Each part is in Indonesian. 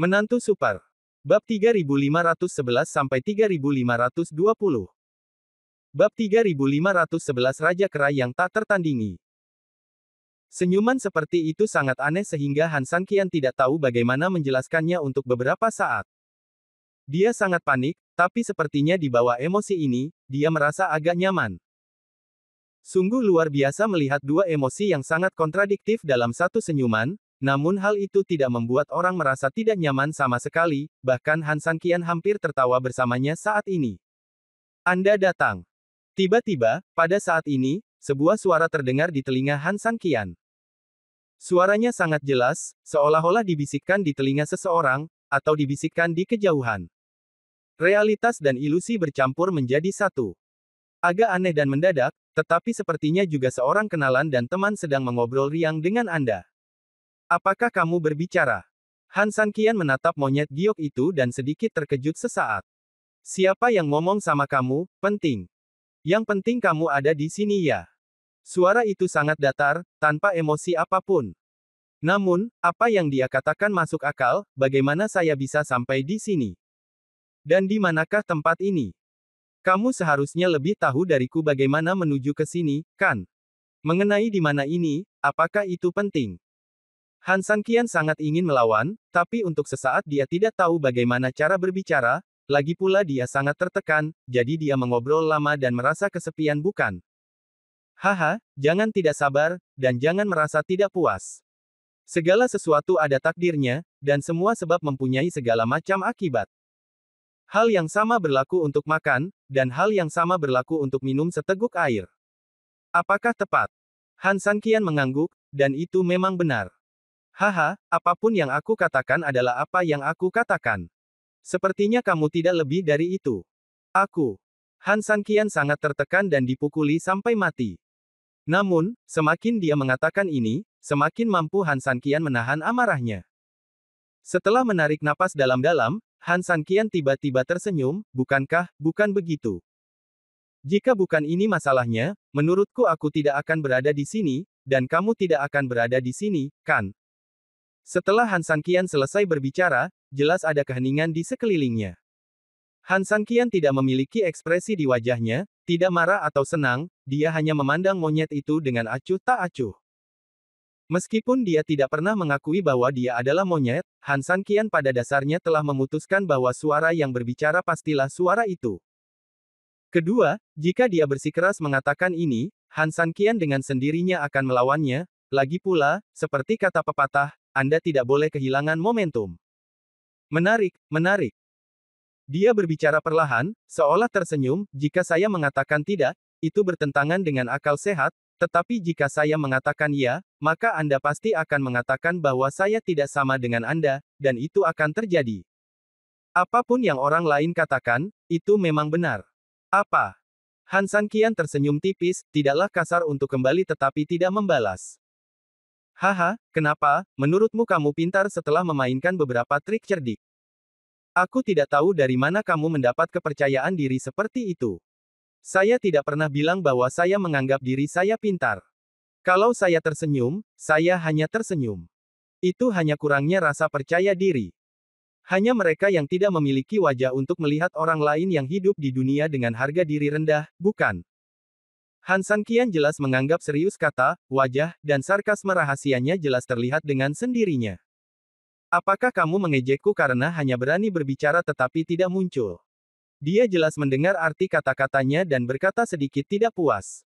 Menantu Super. Bab 3511-3520. Bab 3511 Raja Kera yang tak tertandingi. Senyuman seperti itu sangat aneh sehingga Han Sanqian tidak tahu bagaimana menjelaskannya untuk beberapa saat. Dia sangat panik, tapi sepertinya di bawah emosi ini, dia merasa agak nyaman. Sungguh luar biasa melihat dua emosi yang sangat kontradiktif dalam satu senyuman, namun hal itu tidak membuat orang merasa tidak nyaman sama sekali, bahkan Han Sanqian hampir tertawa bersamanya saat ini. Anda datang. Tiba-tiba, pada saat ini, sebuah suara terdengar di telinga Han Sanqian. Suaranya sangat jelas, seolah-olah dibisikkan di telinga seseorang, atau dibisikkan di kejauhan. Realitas dan ilusi bercampur menjadi satu. Agak aneh dan mendadak, tetapi sepertinya juga seorang kenalan dan teman sedang mengobrol riang dengan Anda. Apakah kamu berbicara? Han Sanqian menatap monyet giok itu dan sedikit terkejut sesaat. Siapa yang ngomong sama kamu, penting. Yang penting kamu ada di sini ya. Suara itu sangat datar, tanpa emosi apapun. Namun, apa yang dia katakan masuk akal, bagaimana saya bisa sampai di sini? Dan di manakah tempat ini? Kamu seharusnya lebih tahu dariku bagaimana menuju ke sini, kan? Mengenai di mana ini, apakah itu penting? Han Sanqian sangat ingin melawan, tapi untuk sesaat dia tidak tahu bagaimana cara berbicara, lagi pula dia sangat tertekan, jadi dia mengobrol lama dan merasa kesepian bukan? Haha, jangan tidak sabar, dan jangan merasa tidak puas. Segala sesuatu ada takdirnya, dan semua sebab mempunyai segala macam akibat. Hal yang sama berlaku untuk makan, dan hal yang sama berlaku untuk minum seteguk air. Apakah tepat? Han Sanqian mengangguk, dan itu memang benar. Haha, apapun yang aku katakan adalah apa yang aku katakan. Sepertinya kamu tidak lebih dari itu. Aku. Han Sanqian sangat tertekan dan dipukuli sampai mati. Namun, semakin dia mengatakan ini, semakin mampu Han Sanqian menahan amarahnya. Setelah menarik napas dalam-dalam, Han Sanqian tiba-tiba tersenyum, bukan begitu. Jika bukan ini masalahnya, menurutku aku tidak akan berada di sini, dan kamu tidak akan berada di sini, kan? Setelah Han Sanqian selesai berbicara, jelas ada keheningan di sekelilingnya. Han Sanqian tidak memiliki ekspresi di wajahnya, tidak marah atau senang, dia hanya memandang monyet itu dengan acuh tak acuh. Meskipun dia tidak pernah mengakui bahwa dia adalah monyet, Han Sanqian pada dasarnya telah memutuskan bahwa suara yang berbicara pastilah suara itu. Kedua, jika dia bersikeras mengatakan ini, Han Sanqian dengan sendirinya akan melawannya, lagi pula, seperti kata pepatah, Anda tidak boleh kehilangan momentum. Menarik. Dia berbicara perlahan, seolah tersenyum, jika saya mengatakan tidak, itu bertentangan dengan akal sehat, tetapi jika saya mengatakan ya, maka Anda pasti akan mengatakan bahwa saya tidak sama dengan Anda, dan itu akan terjadi. Apapun yang orang lain katakan, itu memang benar. Apa? Han Sanqian tersenyum tipis, tidaklah kasar untuk kembali tetapi tidak membalas. Haha, kenapa, menurutmu kamu pintar setelah memainkan beberapa trik cerdik? Aku tidak tahu dari mana kamu mendapat kepercayaan diri seperti itu. Saya tidak pernah bilang bahwa saya menganggap diri saya pintar. Kalau saya tersenyum, saya hanya tersenyum. Itu hanya kurangnya rasa percaya diri. Hanya mereka yang tidak memiliki wajah untuk melihat orang lain yang hidup di dunia dengan harga diri rendah, bukan? Han Sanqian jelas menganggap serius kata, wajah, dan sarkasme rahasianya jelas terlihat dengan sendirinya. Apakah kamu mengejekku karena hanya berani berbicara tetapi tidak muncul? Dia jelas mendengar arti kata-katanya dan berkata sedikit tidak puas.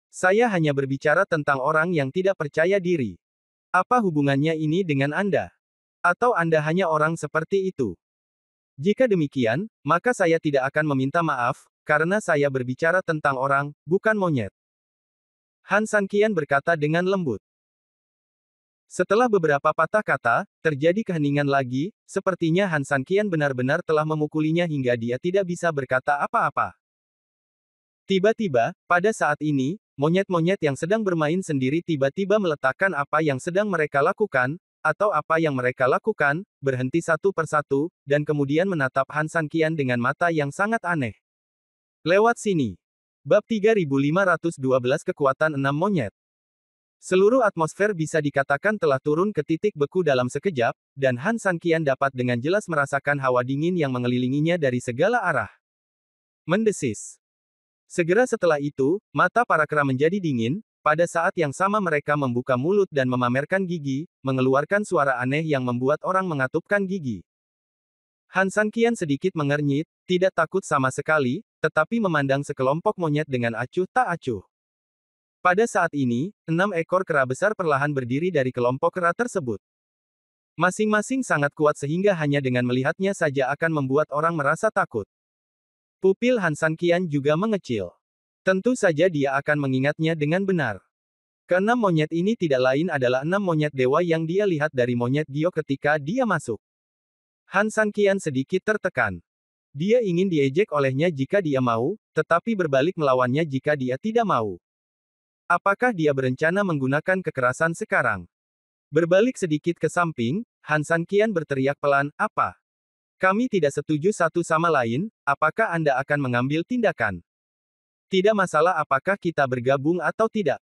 Saya hanya berbicara tentang orang yang tidak percaya diri. Apa hubungannya ini dengan Anda? Atau Anda hanya orang seperti itu? Jika demikian, maka saya tidak akan meminta maaf, karena saya berbicara tentang orang, bukan monyet. Han Sanqian berkata dengan lembut. Setelah beberapa patah kata, terjadi keheningan lagi, sepertinya Han Sanqian benar-benar telah memukulinya hingga dia tidak bisa berkata apa-apa. Tiba-tiba, pada saat ini, monyet-monyet yang sedang bermain sendiri tiba-tiba meletakkan apa yang sedang mereka lakukan, atau apa yang mereka lakukan, berhenti satu persatu, dan kemudian menatap Han Sanqian dengan mata yang sangat aneh. Lewat sini. Bab 3512 Kekuatan 6 Monyet. Seluruh atmosfer bisa dikatakan telah turun ke titik beku dalam sekejap, dan Han Sanqian dapat dengan jelas merasakan hawa dingin yang mengelilinginya dari segala arah. Mendesis. Segera setelah itu, mata para kera menjadi dingin, pada saat yang sama mereka membuka mulut dan memamerkan gigi, mengeluarkan suara aneh yang membuat orang mengatupkan gigi. Han Sanqian sedikit mengernyit, tidak takut sama sekali, tetapi memandang sekelompok monyet dengan acuh tak acuh. Pada saat ini, 6 ekor kera besar perlahan berdiri dari kelompok kera tersebut. Masing-masing sangat kuat sehingga hanya dengan melihatnya saja akan membuat orang merasa takut. Pupil Han Sanqian juga mengecil. Tentu saja dia akan mengingatnya dengan benar. Keenam monyet ini tidak lain adalah 6 monyet dewa yang dia lihat dari monyet Gio ketika dia masuk. Han Sanqian sedikit tertekan. Dia ingin diejek olehnya jika dia mau, tetapi berbalik melawannya jika dia tidak mau. Apakah dia berencana menggunakan kekerasan sekarang? Berbalik sedikit ke samping, Han Sanqian berteriak pelan, apa? Kami tidak setuju satu sama lain, apakah Anda akan mengambil tindakan? Tidak masalah apakah kita bergabung atau tidak.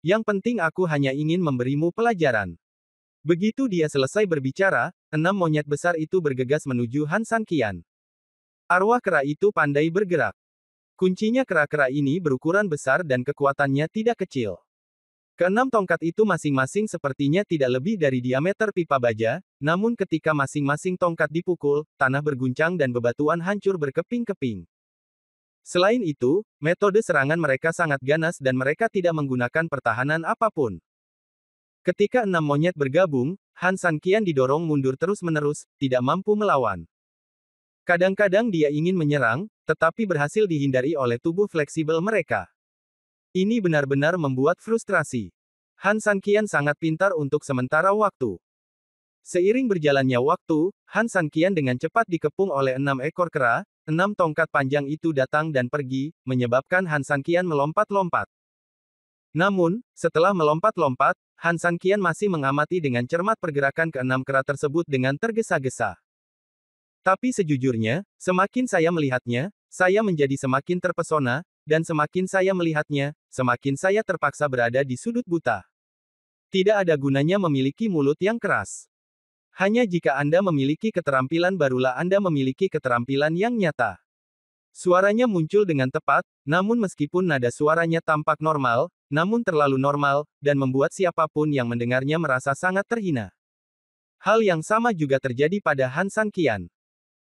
Yang penting aku hanya ingin memberimu pelajaran. Begitu dia selesai berbicara, 6 monyet besar itu bergegas menuju Han Sanqian. Arwah kera itu pandai bergerak. Kuncinya kera-kera ini berukuran besar dan kekuatannya tidak kecil. Keenam tongkat itu masing-masing sepertinya tidak lebih dari diameter pipa baja, namun ketika masing-masing tongkat dipukul, tanah berguncang dan bebatuan hancur berkeping-keping. Selain itu, metode serangan mereka sangat ganas dan mereka tidak menggunakan pertahanan apapun. Ketika 6 monyet bergabung, Han Sanqian didorong mundur terus-menerus, tidak mampu melawan. Kadang-kadang dia ingin menyerang, tetapi berhasil dihindari oleh tubuh fleksibel mereka. Ini benar-benar membuat frustrasi. Han Sanqian sangat pintar untuk sementara waktu. Seiring berjalannya waktu, Han Sanqian dengan cepat dikepung oleh 6 ekor kera, 6 tongkat panjang itu datang dan pergi, menyebabkan Han Sanqian melompat-lompat. Namun, setelah melompat-lompat, Han Sanqian masih mengamati dengan cermat pergerakan ke-6 kera tersebut dengan tergesa-gesa. Tapi sejujurnya, semakin saya melihatnya, saya menjadi semakin terpesona, dan semakin saya melihatnya, semakin saya terpaksa berada di sudut buta. Tidak ada gunanya memiliki mulut yang keras. Hanya jika Anda memiliki keterampilan barulah Anda memiliki keterampilan yang nyata. Suaranya muncul dengan tepat, namun meskipun nada suaranya tampak normal, namun terlalu normal, dan membuat siapapun yang mendengarnya merasa sangat terhina. Hal yang sama juga terjadi pada Han Sanqian.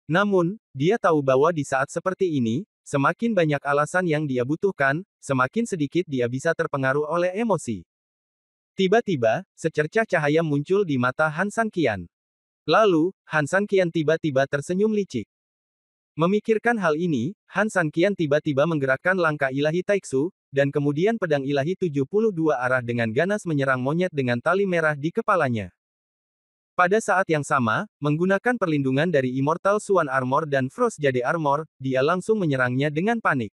Namun, dia tahu bahwa di saat seperti ini, semakin banyak alasan yang dia butuhkan, semakin sedikit dia bisa terpengaruh oleh emosi. Tiba-tiba, secercah cahaya muncul di mata Han Sanqian. Lalu, Han Sanqian tiba-tiba tersenyum licik. Memikirkan hal ini, Han Sanqian tiba-tiba menggerakkan langkah ilahi Taiksu, dan kemudian pedang ilahi 72 arah dengan ganas menyerang monyet dengan tali merah di kepalanya. Pada saat yang sama, menggunakan perlindungan dari Immortal Swan Armor dan Frost Jade Armor, dia langsung menyerangnya dengan panik.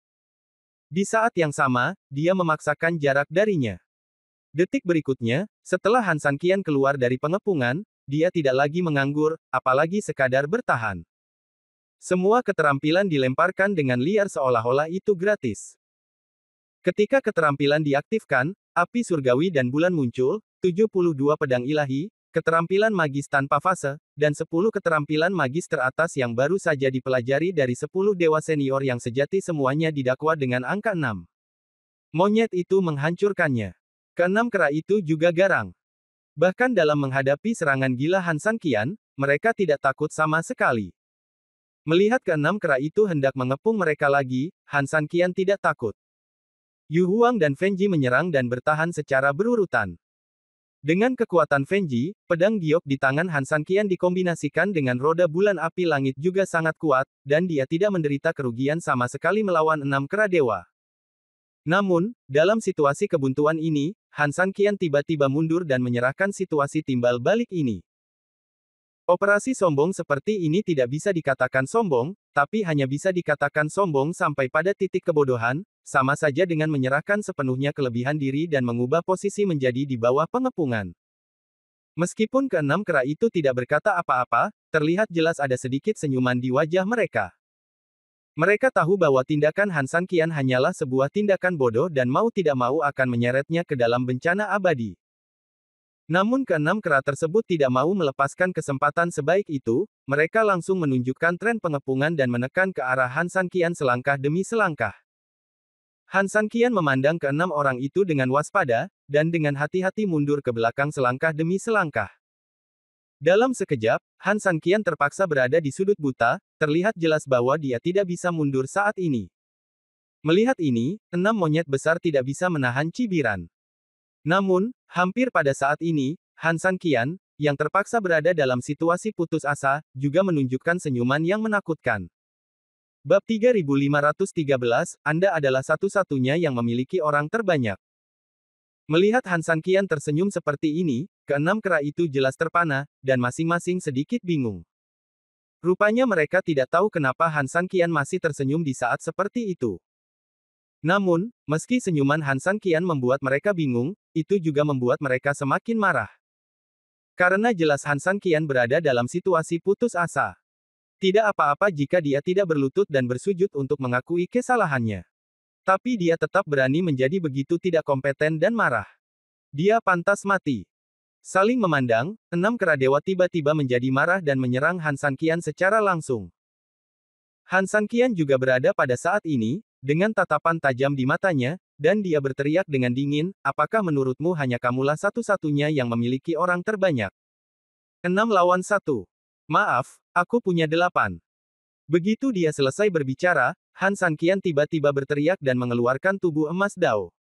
Di saat yang sama, dia memaksakan jarak darinya. Detik berikutnya, setelah Han Sanqian keluar dari pengepungan, dia tidak lagi menganggur, apalagi sekadar bertahan. Semua keterampilan dilemparkan dengan liar seolah-olah itu gratis. Ketika keterampilan diaktifkan, api surgawi dan bulan muncul, 72 pedang ilahi, keterampilan magis tanpa fase, dan 10 keterampilan magis teratas yang baru saja dipelajari dari 10 dewa senior yang sejati semuanya didakwa dengan angka 6. Monyet itu menghancurkannya. Keenam kera itu juga garang. Bahkan dalam menghadapi serangan gila Han Sanqian, mereka tidak takut sama sekali. Melihat keenam kera itu hendak mengepung mereka lagi, Han Sanqian tidak takut. Yu Huang dan Fenji menyerang dan bertahan secara berurutan. Dengan kekuatan Fenji, pedang giok di tangan Han Sanqian dikombinasikan dengan roda bulan api langit juga sangat kuat, dan dia tidak menderita kerugian sama sekali melawan 6 kera dewa. Namun, dalam situasi kebuntuan ini, Han Sanqian tiba-tiba mundur dan menyerahkan situasi timbal balik ini. Operasi sombong seperti ini tidak bisa dikatakan sombong, tapi hanya bisa dikatakan sombong sampai pada titik kebodohan, sama saja dengan menyerahkan sepenuhnya kelebihan diri dan mengubah posisi menjadi di bawah pengepungan. Meskipun keenam kera itu tidak berkata apa-apa, terlihat jelas ada sedikit senyuman di wajah mereka. Mereka tahu bahwa tindakan Han Sanqian hanyalah sebuah tindakan bodoh dan mau tidak mau akan menyeretnya ke dalam bencana abadi. Namun keenam kera tersebut tidak mau melepaskan kesempatan sebaik itu, mereka langsung menunjukkan tren pengepungan dan menekan ke arah Han Sanqian selangkah demi selangkah. Han Sanqian memandang keenam orang itu dengan waspada, dan dengan hati-hati mundur ke belakang selangkah demi selangkah. Dalam sekejap, Han Sanqian terpaksa berada di sudut buta, terlihat jelas bahwa dia tidak bisa mundur saat ini. Melihat ini, 6 monyet besar tidak bisa menahan cibiran. Namun, hampir pada saat ini, Han Sanqian, yang terpaksa berada dalam situasi putus asa, juga menunjukkan senyuman yang menakutkan. Bab 3513, Anda adalah satu-satunya yang memiliki orang terbanyak. Melihat Han Sanqian tersenyum seperti ini, keenam kera itu jelas terpana, dan masing-masing sedikit bingung. Rupanya mereka tidak tahu kenapa Han Sanqian masih tersenyum di saat seperti itu. Namun, meski senyuman Han Sanqian membuat mereka bingung, itu juga membuat mereka semakin marah. Karena jelas Han Sanqian berada dalam situasi putus asa. Tidak apa-apa jika dia tidak berlutut dan bersujud untuk mengakui kesalahannya. Tapi dia tetap berani menjadi begitu tidak kompeten dan marah. Dia pantas mati. Saling memandang, 6 kera dewa tiba-tiba menjadi marah dan menyerang Han Sanqian secara langsung. Han Sanqian juga berada pada saat ini, dengan tatapan tajam di matanya, dan dia berteriak dengan dingin, apakah menurutmu hanya kamulah satu-satunya yang memiliki orang terbanyak? 6 lawan 1. Maaf, aku punya 8. Begitu dia selesai berbicara, Han Sanqian tiba-tiba berteriak dan mengeluarkan tubuh emas Dao.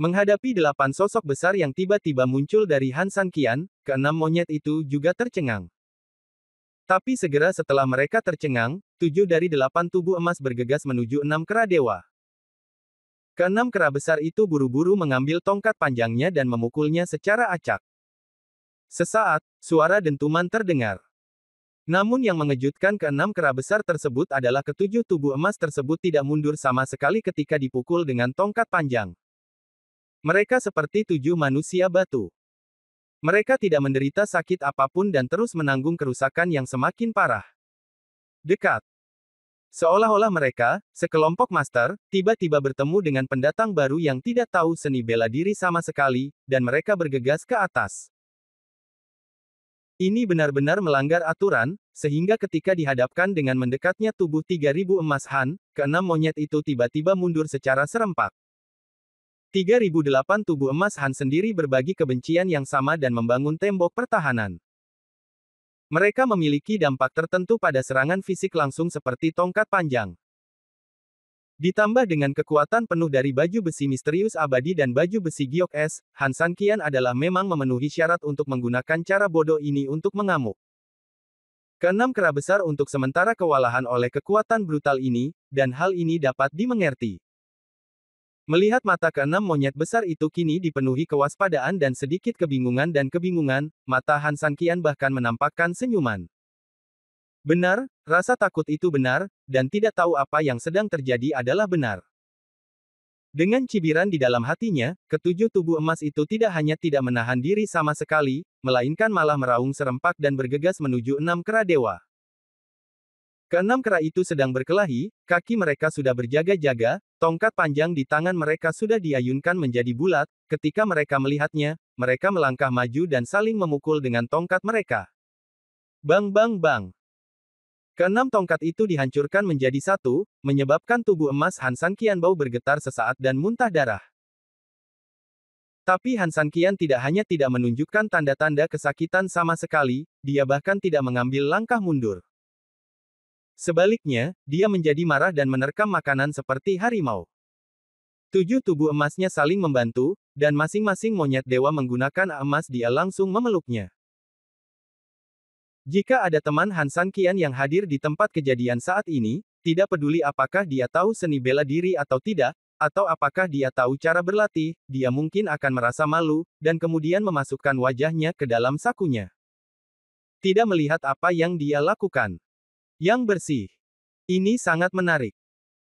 Menghadapi 8 sosok besar yang tiba-tiba muncul dari Han Sanqian, keenam monyet itu juga tercengang. Tapi segera setelah mereka tercengang, 7 dari 8 tubuh emas bergegas menuju 6 kera dewa. Keenam kera besar itu buru-buru mengambil tongkat panjangnya dan memukulnya secara acak. Sesaat, suara dentuman terdengar. Namun yang mengejutkan keenam kera besar tersebut adalah ketujuh tubuh emas tersebut tidak mundur sama sekali ketika dipukul dengan tongkat panjang. Mereka seperti 7 manusia batu. Mereka tidak menderita sakit apapun dan terus menanggung kerusakan yang semakin parah. Dekat. Seolah-olah mereka, sekelompok master, tiba-tiba bertemu dengan pendatang baru yang tidak tahu seni bela diri sama sekali, dan mereka bergegas ke atas. Ini benar-benar melanggar aturan, sehingga ketika dihadapkan dengan mendekatnya tubuh 3000 emas Han, keenam monyet itu tiba-tiba mundur secara serempak. 3008 tubuh emas Han sendiri berbagi kebencian yang sama dan membangun tembok pertahanan. Mereka memiliki dampak tertentu pada serangan fisik langsung seperti tongkat panjang. Ditambah dengan kekuatan penuh dari baju besi misterius abadi dan baju besi giok es, Han Sanqian adalah memang memenuhi syarat untuk menggunakan cara bodoh ini untuk mengamuk. Keenam kera besar untuk sementara kewalahan oleh kekuatan brutal ini, dan hal ini dapat dimengerti. Melihat mata keenam monyet besar itu kini dipenuhi kewaspadaan dan sedikit kebingungan, mata Han Sanqian bahkan menampakkan senyuman. Benar, rasa takut itu benar, dan tidak tahu apa yang sedang terjadi adalah benar. Dengan cibiran di dalam hatinya, ketujuh tubuh emas itu tidak hanya tidak menahan diri sama sekali, melainkan malah meraung serempak dan bergegas menuju 6 kera dewa. Keenam kera itu sedang berkelahi, kaki mereka sudah berjaga-jaga, tongkat panjang di tangan mereka sudah diayunkan menjadi bulat, ketika mereka melihatnya, mereka melangkah maju dan saling memukul dengan tongkat mereka. Bang bang bang. Keenam tongkat itu dihancurkan menjadi satu, menyebabkan tubuh emas Han Sanqian bau bergetar sesaat dan muntah darah. Tapi Han Sanqian tidak hanya tidak menunjukkan tanda-tanda kesakitan sama sekali, dia bahkan tidak mengambil langkah mundur. Sebaliknya, dia menjadi marah dan menerkam makanan seperti harimau. 7 tubuh emasnya saling membantu, dan masing-masing monyet dewa menggunakan emas dia langsung memeluknya. Jika ada teman Han Sanqian yang hadir di tempat kejadian saat ini, tidak peduli apakah dia tahu seni bela diri atau tidak, atau apakah dia tahu cara berlatih, dia mungkin akan merasa malu, dan kemudian memasukkan wajahnya ke dalam sakunya. Tidak melihat apa yang dia lakukan. Yang bersih. Ini sangat menarik.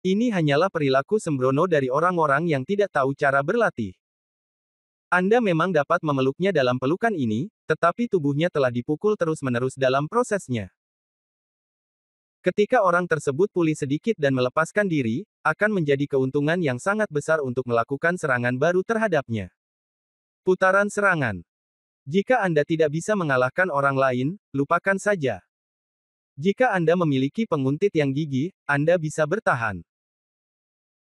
Ini hanyalah perilaku sembrono dari orang-orang yang tidak tahu cara berlatih. Anda memang dapat memeluknya dalam pelukan ini, tetapi tubuhnya telah dipukul terus-menerus dalam prosesnya. Ketika orang tersebut pulih sedikit dan melepaskan diri, akan menjadi keuntungan yang sangat besar untuk melakukan serangan baru terhadapnya. Putaran serangan. Jika Anda tidak bisa mengalahkan orang lain, lupakan saja. Jika Anda memiliki penguntit yang gigih, Anda bisa bertahan.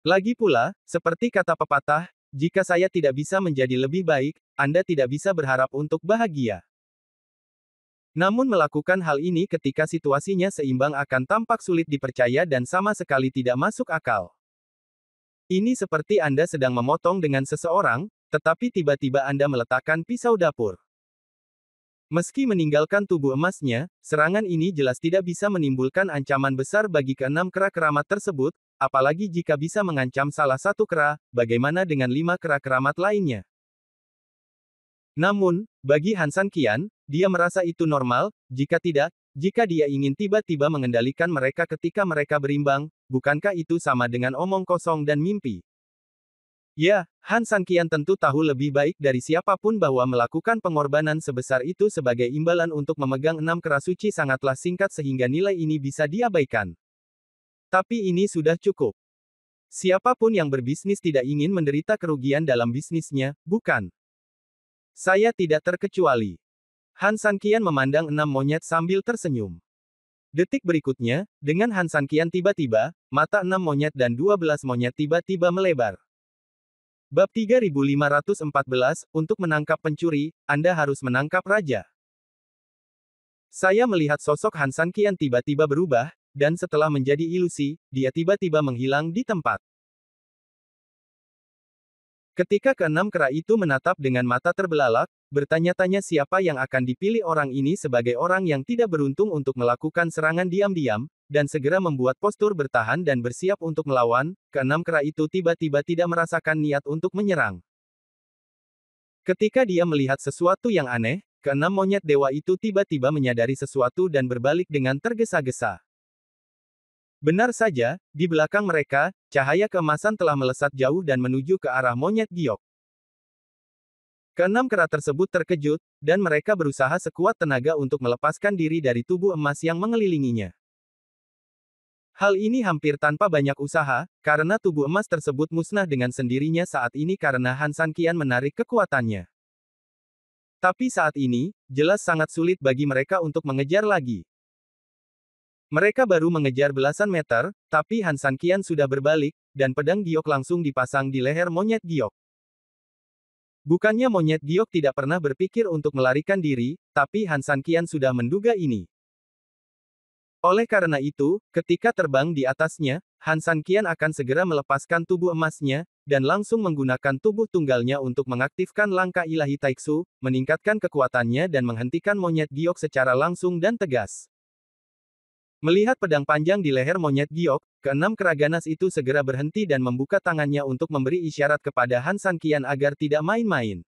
Lagi pula, seperti kata pepatah, jika saya tidak bisa menjadi lebih baik, Anda tidak bisa berharap untuk bahagia. Namun melakukan hal ini ketika situasinya seimbang akan tampak sulit dipercaya dan sama sekali tidak masuk akal. Ini seperti Anda sedang memotong dengan seseorang, tetapi tiba-tiba Anda meletakkan pisau dapur. Meski meninggalkan tubuh emasnya, serangan ini jelas tidak bisa menimbulkan ancaman besar bagi keenam kera keramat tersebut, apalagi jika bisa mengancam salah satu kera, bagaimana dengan 5 kera keramat lainnya. Namun, bagi Han San Qian, dia merasa itu normal, jika tidak, jika dia ingin tiba-tiba mengendalikan mereka ketika mereka berimbang, bukankah itu sama dengan omong kosong dan mimpi? Ya, Han San Qian tentu tahu lebih baik dari siapapun bahwa melakukan pengorbanan sebesar itu sebagai imbalan untuk memegang 6 kera suci sangatlah singkat sehingga nilai ini bisa diabaikan. Tapi ini sudah cukup. Siapapun yang berbisnis tidak ingin menderita kerugian dalam bisnisnya, bukan? Saya tidak terkecuali. Han San Qian memandang 6 monyet sambil tersenyum. Detik berikutnya, dengan Han San Qian tiba-tiba, mata 6 monyet dan 12 monyet tiba-tiba melebar. Bab 3514, untuk menangkap pencuri, Anda harus menangkap raja. Saya melihat sosok Han San Qian tiba-tiba berubah, dan setelah menjadi ilusi, dia tiba-tiba menghilang di tempat. Ketika keenam kera itu menatap dengan mata terbelalak, bertanya-tanya siapa yang akan dipilih orang ini sebagai orang yang tidak beruntung untuk melakukan serangan diam-diam, dan segera membuat postur bertahan dan bersiap untuk melawan, keenam kera itu tiba-tiba tidak merasakan niat untuk menyerang. Ketika dia melihat sesuatu yang aneh, keenam monyet dewa itu tiba-tiba menyadari sesuatu dan berbalik dengan tergesa-gesa. Benar saja, di belakang mereka, cahaya keemasan telah melesat jauh dan menuju ke arah monyet giok. Keenam kera tersebut terkejut, dan mereka berusaha sekuat tenaga untuk melepaskan diri dari tubuh emas yang mengelilinginya. Hal ini hampir tanpa banyak usaha, karena tubuh emas tersebut musnah dengan sendirinya saat ini karena Han San Qian menarik kekuatannya. Tapi saat ini, jelas sangat sulit bagi mereka untuk mengejar lagi. Mereka baru mengejar belasan meter, tapi Han San Qian sudah berbalik, dan pedang giok langsung dipasang di leher monyet giok. Bukannya monyet giok tidak pernah berpikir untuk melarikan diri, tapi Han San Qian sudah menduga ini. Oleh karena itu, ketika terbang di atasnya, Han San Qian akan segera melepaskan tubuh emasnya, dan langsung menggunakan tubuh tunggalnya untuk mengaktifkan langkah ilahi Taiksu, meningkatkan kekuatannya dan menghentikan monyet giok secara langsung dan tegas. Melihat pedang panjang di leher monyet giok, keenam kera ganas itu segera berhenti dan membuka tangannya untuk memberi isyarat kepada Han San Qian agar tidak main-main.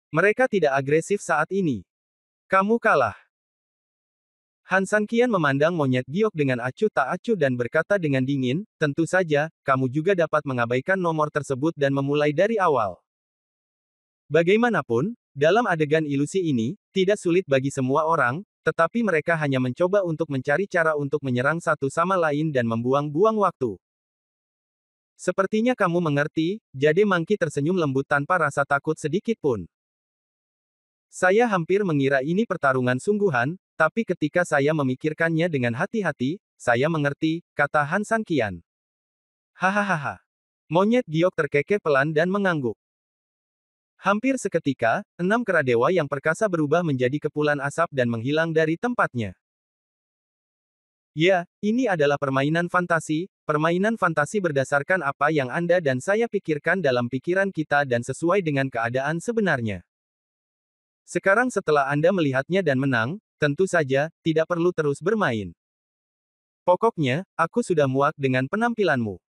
Mereka tidak agresif saat ini. Kamu kalah. Han San Qian memandang monyet giok dengan acuh tak acuh dan berkata dengan dingin, tentu saja, kamu juga dapat mengabaikan nomor tersebut dan memulai dari awal. Bagaimanapun, dalam adegan ilusi ini, tidak sulit bagi semua orang, tetapi mereka hanya mencoba untuk mencari cara untuk menyerang satu sama lain dan membuang-buang waktu. Sepertinya kamu mengerti, Jade Monkey tersenyum lembut tanpa rasa takut sedikit pun. Saya hampir mengira ini pertarungan sungguhan, tapi ketika saya memikirkannya dengan hati-hati, saya mengerti, kata Han San Qian. Hahaha. Monyet giok terkekeh pelan dan mengangguk. Hampir seketika, 6 kera dewa yang perkasa berubah menjadi kepulan asap dan menghilang dari tempatnya. Ya, ini adalah permainan fantasi berdasarkan apa yang Anda dan saya pikirkan dalam pikiran kita dan sesuai dengan keadaan sebenarnya. Sekarang setelah Anda melihatnya dan menang, tentu saja, tidak perlu terus bermain. Pokoknya, aku sudah muak dengan penampilanmu.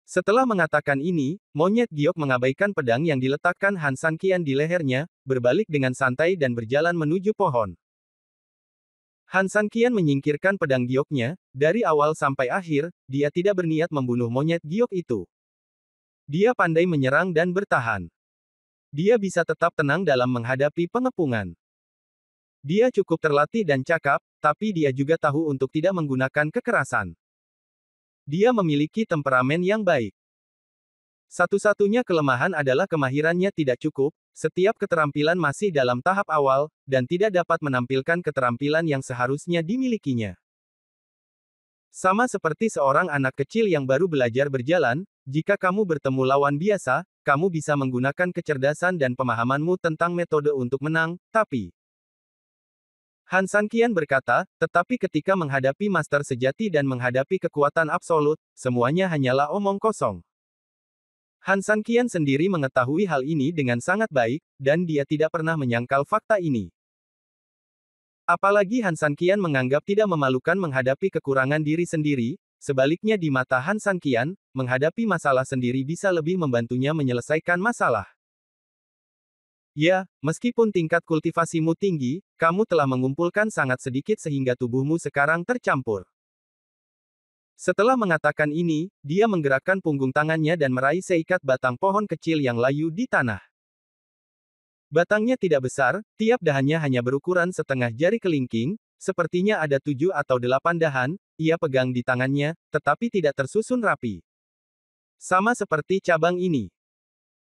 Setelah mengatakan ini, monyet giok mengabaikan pedang yang diletakkan Han San Qian di lehernya, berbalik dengan santai dan berjalan menuju pohon. Han San Qian menyingkirkan pedang gioknya, dari awal sampai akhir, dia tidak berniat membunuh monyet giok itu. Dia pandai menyerang dan bertahan. Dia bisa tetap tenang dalam menghadapi pengepungan. Dia cukup terlatih dan cakap, tapi dia juga tahu untuk tidak menggunakan kekerasan. Dia memiliki temperamen yang baik. Satu-satunya kelemahan adalah kemahirannya tidak cukup, setiap keterampilan masih dalam tahap awal, dan tidak dapat menampilkan keterampilan yang seharusnya dimilikinya. Sama seperti seorang anak kecil yang baru belajar berjalan, jika kamu bertemu lawan biasa, kamu bisa menggunakan kecerdasan dan pemahamanmu tentang metode untuk menang, tapi Han Sanqian berkata, tetapi ketika menghadapi master sejati dan menghadapi kekuatan absolut, semuanya hanyalah omong kosong. Han Sanqian sendiri mengetahui hal ini dengan sangat baik, dan dia tidak pernah menyangkal fakta ini. Apalagi Han Sanqian menganggap tidak memalukan menghadapi kekurangan diri sendiri, sebaliknya di mata Han Sanqian, menghadapi masalah sendiri bisa lebih membantunya menyelesaikan masalah. Ya, meskipun tingkat kultivasimu tinggi, kamu telah mengumpulkan sangat sedikit sehingga tubuhmu sekarang tercampur. Setelah mengatakan ini, dia menggerakkan punggung tangannya dan meraih seikat batang pohon kecil yang layu di tanah. Batangnya tidak besar, tiap dahannya hanya berukuran setengah jari kelingking, sepertinya ada 7 atau 8 dahan, ia pegang di tangannya, tetapi tidak tersusun rapi. Sama seperti cabang ini.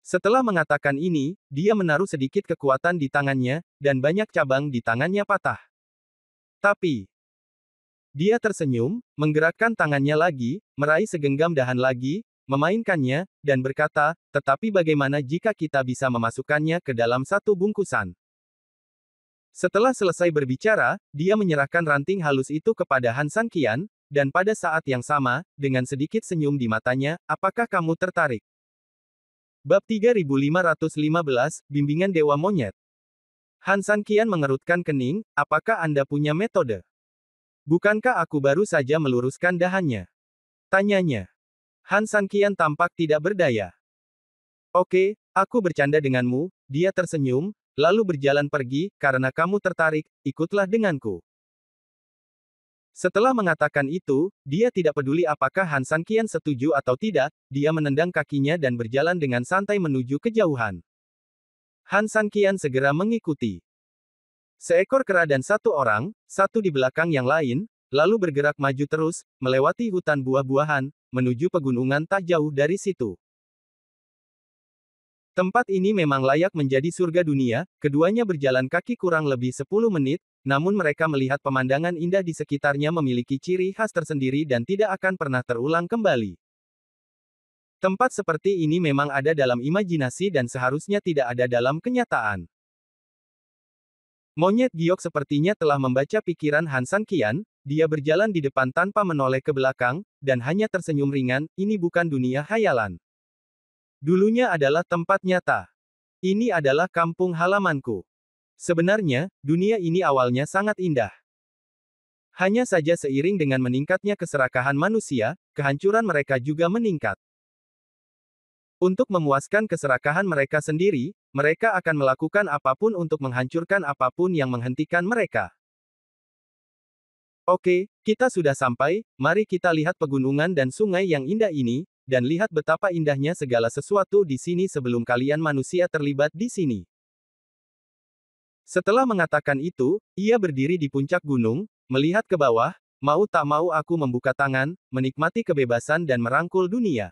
Setelah mengatakan ini, dia menaruh sedikit kekuatan di tangannya, dan banyak cabang di tangannya patah. Tapi, dia tersenyum, menggerakkan tangannya lagi, meraih segenggam dahan lagi, memainkannya, dan berkata, tetapi bagaimana jika kita bisa memasukkannya ke dalam satu bungkusan? Setelah selesai berbicara, dia menyerahkan ranting halus itu kepada Han Sanqian, dan pada saat yang sama, dengan sedikit senyum di matanya, apakah kamu tertarik? Bab 3515, Bimbingan Dewa Monyet. Han Sanqian mengerutkan kening, apakah Anda punya metode? Bukankah aku baru saja meluruskan dahannya? Tanyanya. Han Sanqian tampak tidak berdaya. Oke, aku bercanda denganmu, dia tersenyum, lalu berjalan pergi, karena kamu tertarik, ikutlah denganku. Setelah mengatakan itu, dia tidak peduli apakah Han Sanqian setuju atau tidak, dia menendang kakinya dan berjalan dengan santai menuju kejauhan. Han Sanqian segera mengikuti. Seekor kera dan satu orang, satu di belakang yang lain, lalu bergerak maju terus, melewati hutan buah-buahan, menuju pegunungan tak jauh dari situ. Tempat ini memang layak menjadi surga dunia, keduanya berjalan kaki kurang lebih 10 menit, namun mereka melihat pemandangan indah di sekitarnya memiliki ciri khas tersendiri dan tidak akan pernah terulang kembali. Tempat seperti ini memang ada dalam imajinasi dan seharusnya tidak ada dalam kenyataan. Monyet giok sepertinya telah membaca pikiran Han Sanqian, dia berjalan di depan tanpa menoleh ke belakang, dan hanya tersenyum ringan, ini bukan dunia khayalan. Dulunya adalah tempat nyata. Ini adalah kampung halamanku. Sebenarnya, dunia ini awalnya sangat indah. Hanya saja seiring dengan meningkatnya keserakahan manusia, kehancuran mereka juga meningkat. Untuk memuaskan keserakahan mereka sendiri, mereka akan melakukan apapun untuk menghancurkan apapun yang menghentikan mereka. Oke, kita sudah sampai, mari kita lihat pegunungan dan sungai yang indah ini, dan lihat betapa indahnya segala sesuatu di sini sebelum kalian manusia terlibat di sini. Setelah mengatakan itu, ia berdiri di puncak gunung, melihat ke bawah, mau tak mau aku membuka tangan, menikmati kebebasan dan merangkul dunia.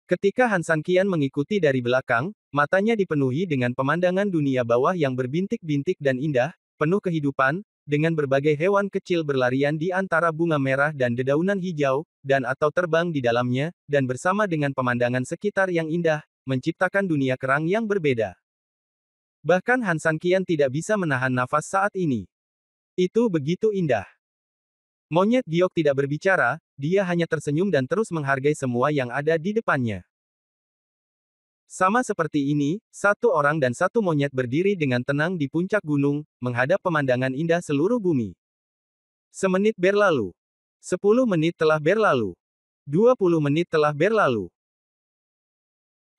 Ketika Han Sanqian mengikuti dari belakang, matanya dipenuhi dengan pemandangan dunia bawah yang berbintik-bintik dan indah, penuh kehidupan, dengan berbagai hewan kecil berlarian di antara bunga merah dan dedaunan hijau, dan atau terbang di dalamnya, dan bersama dengan pemandangan sekitar yang indah, menciptakan dunia kerang yang berbeda. Bahkan Han Sanqian tidak bisa menahan nafas saat ini. Itu begitu indah. Monyet giok tidak berbicara, dia hanya tersenyum dan terus menghargai semua yang ada di depannya. Sama seperti ini, satu orang dan satu monyet berdiri dengan tenang di puncak gunung, menghadap pemandangan indah seluruh bumi. Semenit berlalu. 10 menit telah berlalu. 20 menit telah berlalu.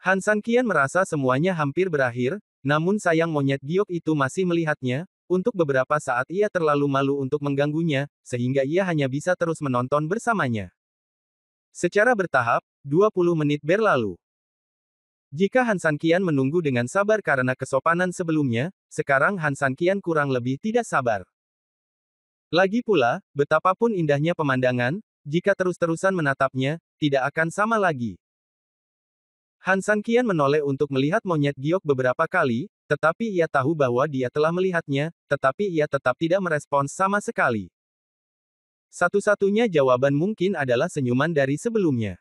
Han Sanqian merasa semuanya hampir berakhir, namun sayang monyet giok itu masih melihatnya, untuk beberapa saat ia terlalu malu untuk mengganggunya, sehingga ia hanya bisa terus menonton bersamanya. Secara bertahap, 20 menit berlalu. Jika Han Sanqian menunggu dengan sabar karena kesopanan sebelumnya, sekarang Han Sanqian kurang lebih tidak sabar. Lagi pula, betapapun indahnya pemandangan, jika terus-terusan menatapnya, tidak akan sama lagi. Han Sanqian menoleh untuk melihat monyet giok beberapa kali, tetapi ia tahu bahwa dia telah melihatnya, tetapi ia tetap tidak merespons sama sekali. Satu-satunya jawaban mungkin adalah senyuman dari sebelumnya.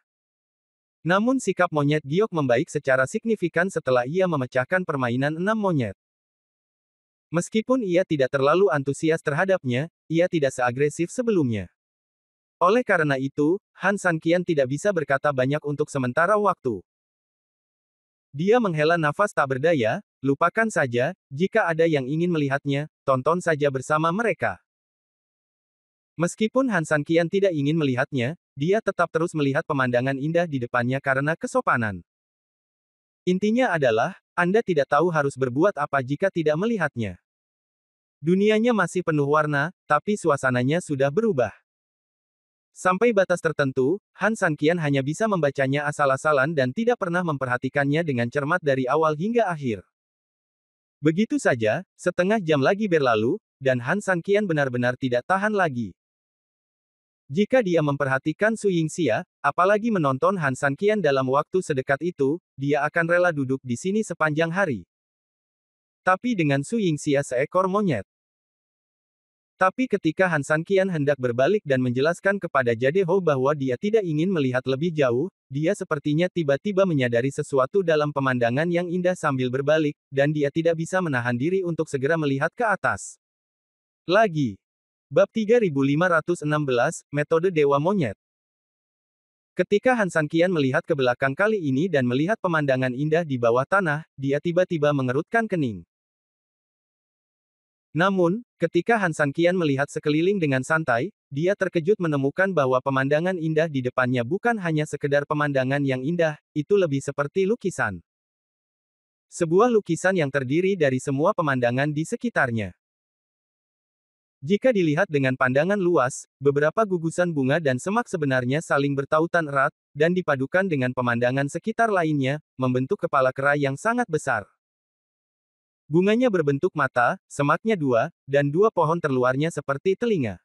Namun sikap monyet giok membaik secara signifikan setelah ia memecahkan permainan 6 monyet. Meskipun ia tidak terlalu antusias terhadapnya, ia tidak seagresif sebelumnya. Oleh karena itu, Han Sanqian tidak bisa berkata banyak untuk sementara waktu. Dia menghela nafas tak berdaya, lupakan saja, jika ada yang ingin melihatnya, tonton saja bersama mereka. Meskipun Han Sanqian tidak ingin melihatnya, dia tetap terus melihat pemandangan indah di depannya karena kesopanan. Intinya adalah, Anda tidak tahu harus berbuat apa jika tidak melihatnya. Dunianya masih penuh warna, tapi suasananya sudah berubah. Sampai batas tertentu, Han Sanqian hanya bisa membacanya asal-asalan dan tidak pernah memperhatikannya dengan cermat dari awal hingga akhir. Begitu saja, setengah jam lagi berlalu, dan Han Sanqian benar-benar tidak tahan lagi. Jika dia memperhatikan Su Yingxia, apalagi menonton Han Sanqian dalam waktu sedekat itu, dia akan rela duduk di sini sepanjang hari. Tapi dengan Su Yingxia seekor monyet. Tapi ketika Han Sanqian hendak berbalik dan menjelaskan kepada Jade Hou bahwa dia tidak ingin melihat lebih jauh, dia sepertinya tiba-tiba menyadari sesuatu dalam pemandangan yang indah sambil berbalik, dan dia tidak bisa menahan diri untuk segera melihat ke atas. Lagi. Bab 3516, Metode Dewa Monyet. Ketika Han Sanqian melihat ke belakang kali ini dan melihat pemandangan indah di bawah tanah, dia tiba-tiba mengerutkan kening. Namun, ketika Han Sanqian melihat sekeliling dengan santai, dia terkejut menemukan bahwa pemandangan indah di depannya bukan hanya sekedar pemandangan yang indah, itu lebih seperti lukisan. Sebuah lukisan yang terdiri dari semua pemandangan di sekitarnya. Jika dilihat dengan pandangan luas, beberapa gugusan bunga dan semak sebenarnya saling bertautan erat, dan dipadukan dengan pemandangan sekitar lainnya, membentuk kepala kera yang sangat besar. Bunganya berbentuk mata, semaknya 2, dan 2 pohon terluarnya seperti telinga.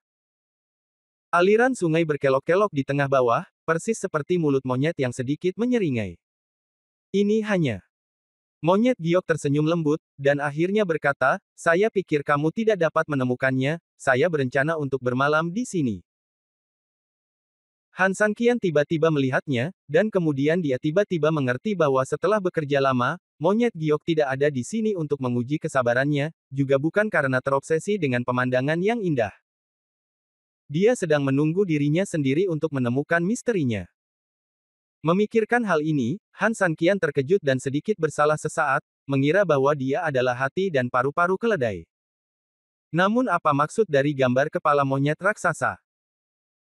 Aliran sungai berkelok-kelok di tengah bawah, persis seperti mulut monyet yang sedikit menyeringai. Ini hanya. Monyet giok tersenyum lembut, dan akhirnya berkata, saya pikir kamu tidak dapat menemukannya, saya berencana untuk bermalam di sini. Han Sanqian tiba-tiba melihatnya, dan kemudian dia tiba-tiba mengerti bahwa setelah bekerja lama, monyet giok tidak ada di sini untuk menguji kesabarannya, juga bukan karena terobsesi dengan pemandangan yang indah. Dia sedang menunggu dirinya sendiri untuk menemukan misterinya. Memikirkan hal ini, Han Sanqian terkejut dan sedikit bersalah sesaat, mengira bahwa dia adalah hati dan paru-paru keledai. Namun apa maksud dari gambar kepala monyet raksasa?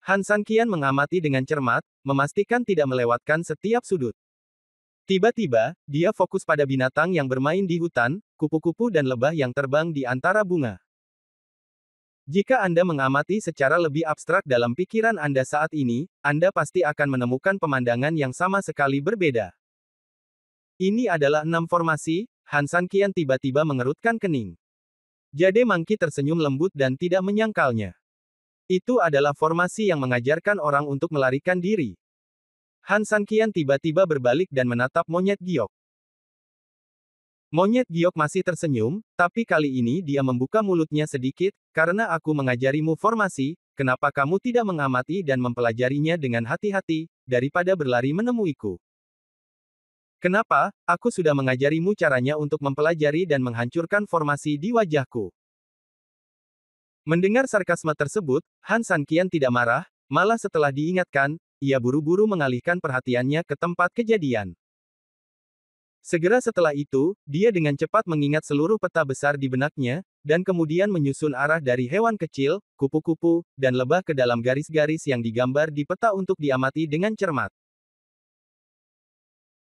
Han Sanqian mengamati dengan cermat, memastikan tidak melewatkan setiap sudut. Tiba-tiba, dia fokus pada binatang yang bermain di hutan, kupu-kupu dan lebah yang terbang di antara bunga. Jika Anda mengamati secara lebih abstrak dalam pikiran Anda saat ini, Anda pasti akan menemukan pemandangan yang sama sekali berbeda. Ini adalah 6 formasi, Han Sanqian tiba-tiba mengerutkan kening. Jade Monkey tersenyum lembut dan tidak menyangkalnya. Itu adalah formasi yang mengajarkan orang untuk melarikan diri. Han Sanqian tiba-tiba berbalik dan menatap monyet giok. Monyet giok masih tersenyum, tapi kali ini dia membuka mulutnya sedikit, karena aku mengajarimu formasi, kenapa kamu tidak mengamati dan mempelajarinya dengan hati-hati, daripada berlari menemuiku? Kenapa, aku sudah mengajarimu caranya untuk mempelajari dan menghancurkan formasi di wajahku. Mendengar sarkasme tersebut, Han Sanqian tidak marah, malah setelah diingatkan, ia buru-buru mengalihkan perhatiannya ke tempat kejadian. Segera setelah itu, dia dengan cepat mengingat seluruh peta besar di benaknya, dan kemudian menyusun arah dari hewan kecil, kupu-kupu, dan lebah ke dalam garis-garis yang digambar di peta untuk diamati dengan cermat.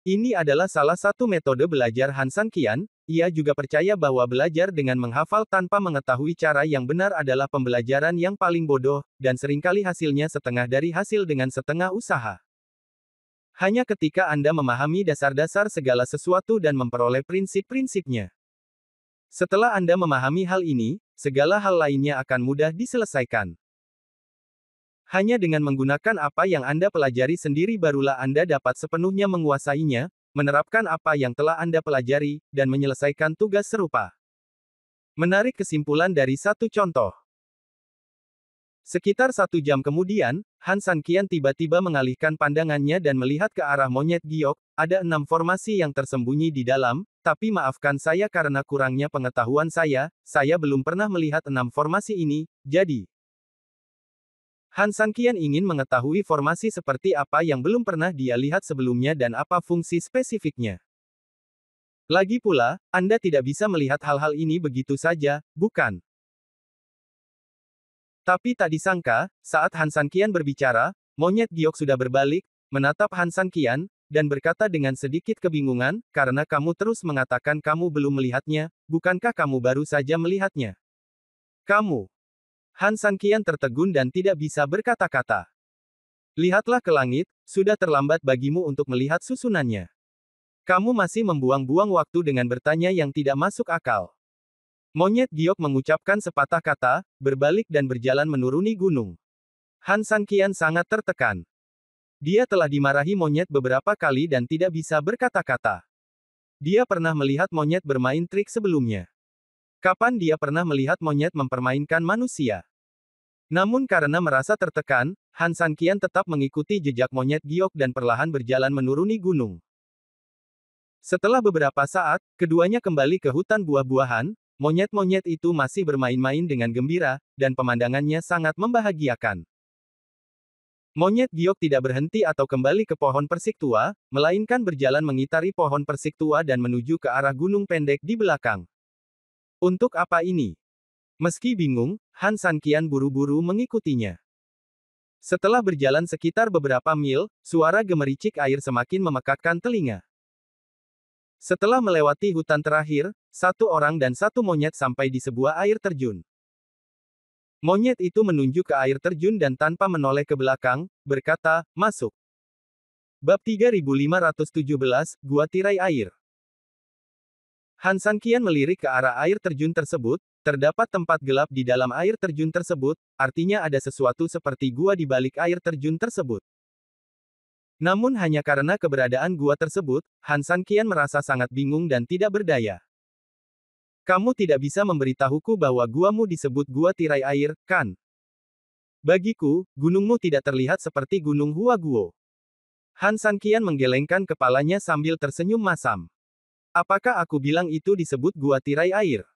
Ini adalah salah satu metode belajar Han Sanqian, ia juga percaya bahwa belajar dengan menghafal tanpa mengetahui cara yang benar adalah pembelajaran yang paling bodoh, dan seringkali hasilnya setengah dari hasil dengan setengah usaha. Hanya ketika Anda memahami dasar-dasar segala sesuatu dan memperoleh prinsip-prinsipnya. Setelah Anda memahami hal ini, segala hal lainnya akan mudah diselesaikan. Hanya dengan menggunakan apa yang Anda pelajari sendiri barulah Anda dapat sepenuhnya menguasainya, menerapkan apa yang telah Anda pelajari, dan menyelesaikan tugas serupa. Menarik kesimpulan dari satu contoh. Sekitar 1 jam kemudian, Han Sanqian tiba-tiba mengalihkan pandangannya dan melihat ke arah monyet giok. Ada 6 formasi yang tersembunyi di dalam, tapi maafkan saya karena kurangnya pengetahuan saya belum pernah melihat 6 formasi ini, jadi Han Sanqian ingin mengetahui formasi seperti apa yang belum pernah dia lihat sebelumnya dan apa fungsi spesifiknya. Lagi pula, Anda tidak bisa melihat hal-hal ini begitu saja, bukan? Tapi tak disangka, saat Han Sanqian berbicara, monyet giok sudah berbalik, menatap Han Sanqian, dan berkata dengan sedikit kebingungan, karena kamu terus mengatakan kamu belum melihatnya, bukankah kamu baru saja melihatnya? Kamu. Han Sanqian tertegun dan tidak bisa berkata-kata. Lihatlah ke langit, sudah terlambat bagimu untuk melihat susunannya. Kamu masih membuang-buang waktu dengan bertanya yang tidak masuk akal. Monyet giok mengucapkan sepatah kata, berbalik dan berjalan menuruni gunung. Han Sanqian sangat tertekan. Dia telah dimarahi monyet beberapa kali dan tidak bisa berkata-kata. Dia pernah melihat monyet bermain trik sebelumnya. Kapan dia pernah melihat monyet mempermainkan manusia? Namun karena merasa tertekan, Han Sanqian tetap mengikuti jejak monyet giok dan perlahan berjalan menuruni gunung. Setelah beberapa saat, keduanya kembali ke hutan buah-buahan. Monyet-monyet itu masih bermain-main dengan gembira, dan pemandangannya sangat membahagiakan. Monyet giok tidak berhenti atau kembali ke pohon persik tua, melainkan berjalan mengitari pohon persik tua dan menuju ke arah gunung pendek di belakang. Untuk apa ini? Meski bingung, Han Sanqian buru-buru mengikutinya. Setelah berjalan sekitar beberapa mil, suara gemericik air semakin memekakkan telinga. Setelah melewati hutan terakhir, 1 orang dan 1 monyet sampai di sebuah air terjun. Monyet itu menunjuk ke air terjun dan tanpa menoleh ke belakang, berkata, "Masuk." Bab 3517, Gua Tirai Air. Han Sanqian melirik ke arah air terjun tersebut. Terdapat tempat gelap di dalam air terjun tersebut, artinya ada sesuatu seperti gua di balik air terjun tersebut. Namun hanya karena keberadaan gua tersebut, Han Sanqian merasa sangat bingung dan tidak berdaya. Kamu tidak bisa memberitahuku bahwa guamu disebut gua tirai air, kan? Bagiku, gunungmu tidak terlihat seperti gunung Huaguo. Han Sanqian menggelengkan kepalanya sambil tersenyum masam. Apakah aku bilang itu disebut gua tirai air?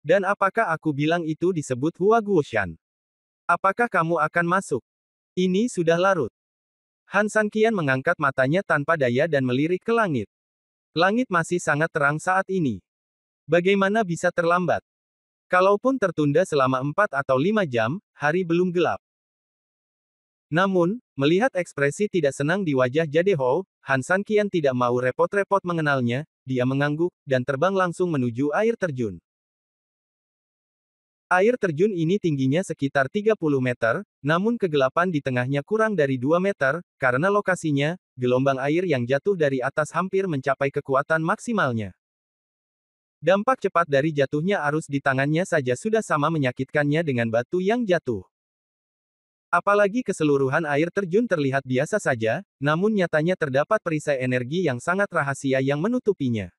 Dan apakah aku bilang itu disebut Huaguoshan? Apakah kamu akan masuk? Ini sudah larut. Han Sanqian mengangkat matanya tanpa daya dan melirik ke langit. Langit masih sangat terang saat ini. Bagaimana bisa terlambat? Kalaupun tertunda selama 4 atau 5 jam, hari belum gelap. Namun, melihat ekspresi tidak senang di wajah Jadehou, Han Sanqian tidak mau repot-repot mengenalnya, dia mengangguk, dan terbang langsung menuju air terjun. Air terjun ini tingginya sekitar 30 meter, namun kegelapan di tengahnya kurang dari 2 meter, karena lokasinya, gelombang air yang jatuh dari atas hampir mencapai kekuatan maksimalnya. Dampak cepat dari jatuhnya arus di tangannya saja sudah sama menyakitkannya dengan batu yang jatuh. Apalagi keseluruhan air terjun terlihat biasa saja, namun nyatanya terdapat perisai energi yang sangat rahasia yang menutupinya.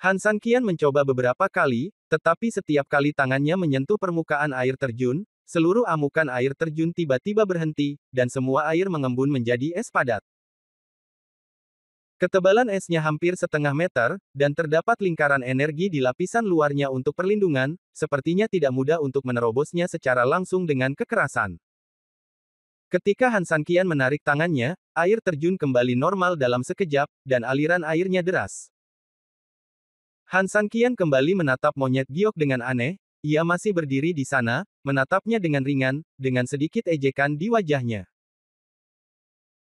Han Sanqian mencoba beberapa kali, tetapi setiap kali tangannya menyentuh permukaan air terjun, seluruh amukan air terjun tiba-tiba berhenti, dan semua air mengembun menjadi es padat. Ketebalan esnya hampir setengah meter, dan terdapat lingkaran energi di lapisan luarnya untuk perlindungan, sepertinya tidak mudah untuk menerobosnya secara langsung dengan kekerasan. Ketika Han Sanqian menarik tangannya, air terjun kembali normal dalam sekejap, dan aliran airnya deras. Han Sanqian kembali menatap monyet giok dengan aneh, ia masih berdiri di sana, menatapnya dengan ringan, dengan sedikit ejekan di wajahnya.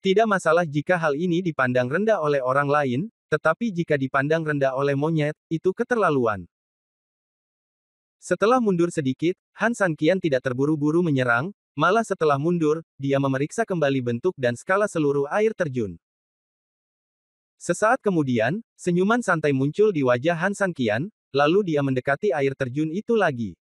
Tidak masalah jika hal ini dipandang rendah oleh orang lain, tetapi jika dipandang rendah oleh monyet, itu keterlaluan. Setelah mundur sedikit, Han Sanqian tidak terburu-buru menyerang, malah setelah mundur, dia memeriksa kembali bentuk dan skala seluruh air terjun. Sesaat kemudian, senyuman santai muncul di wajah Han Sanqian, lalu dia mendekati air terjun itu lagi.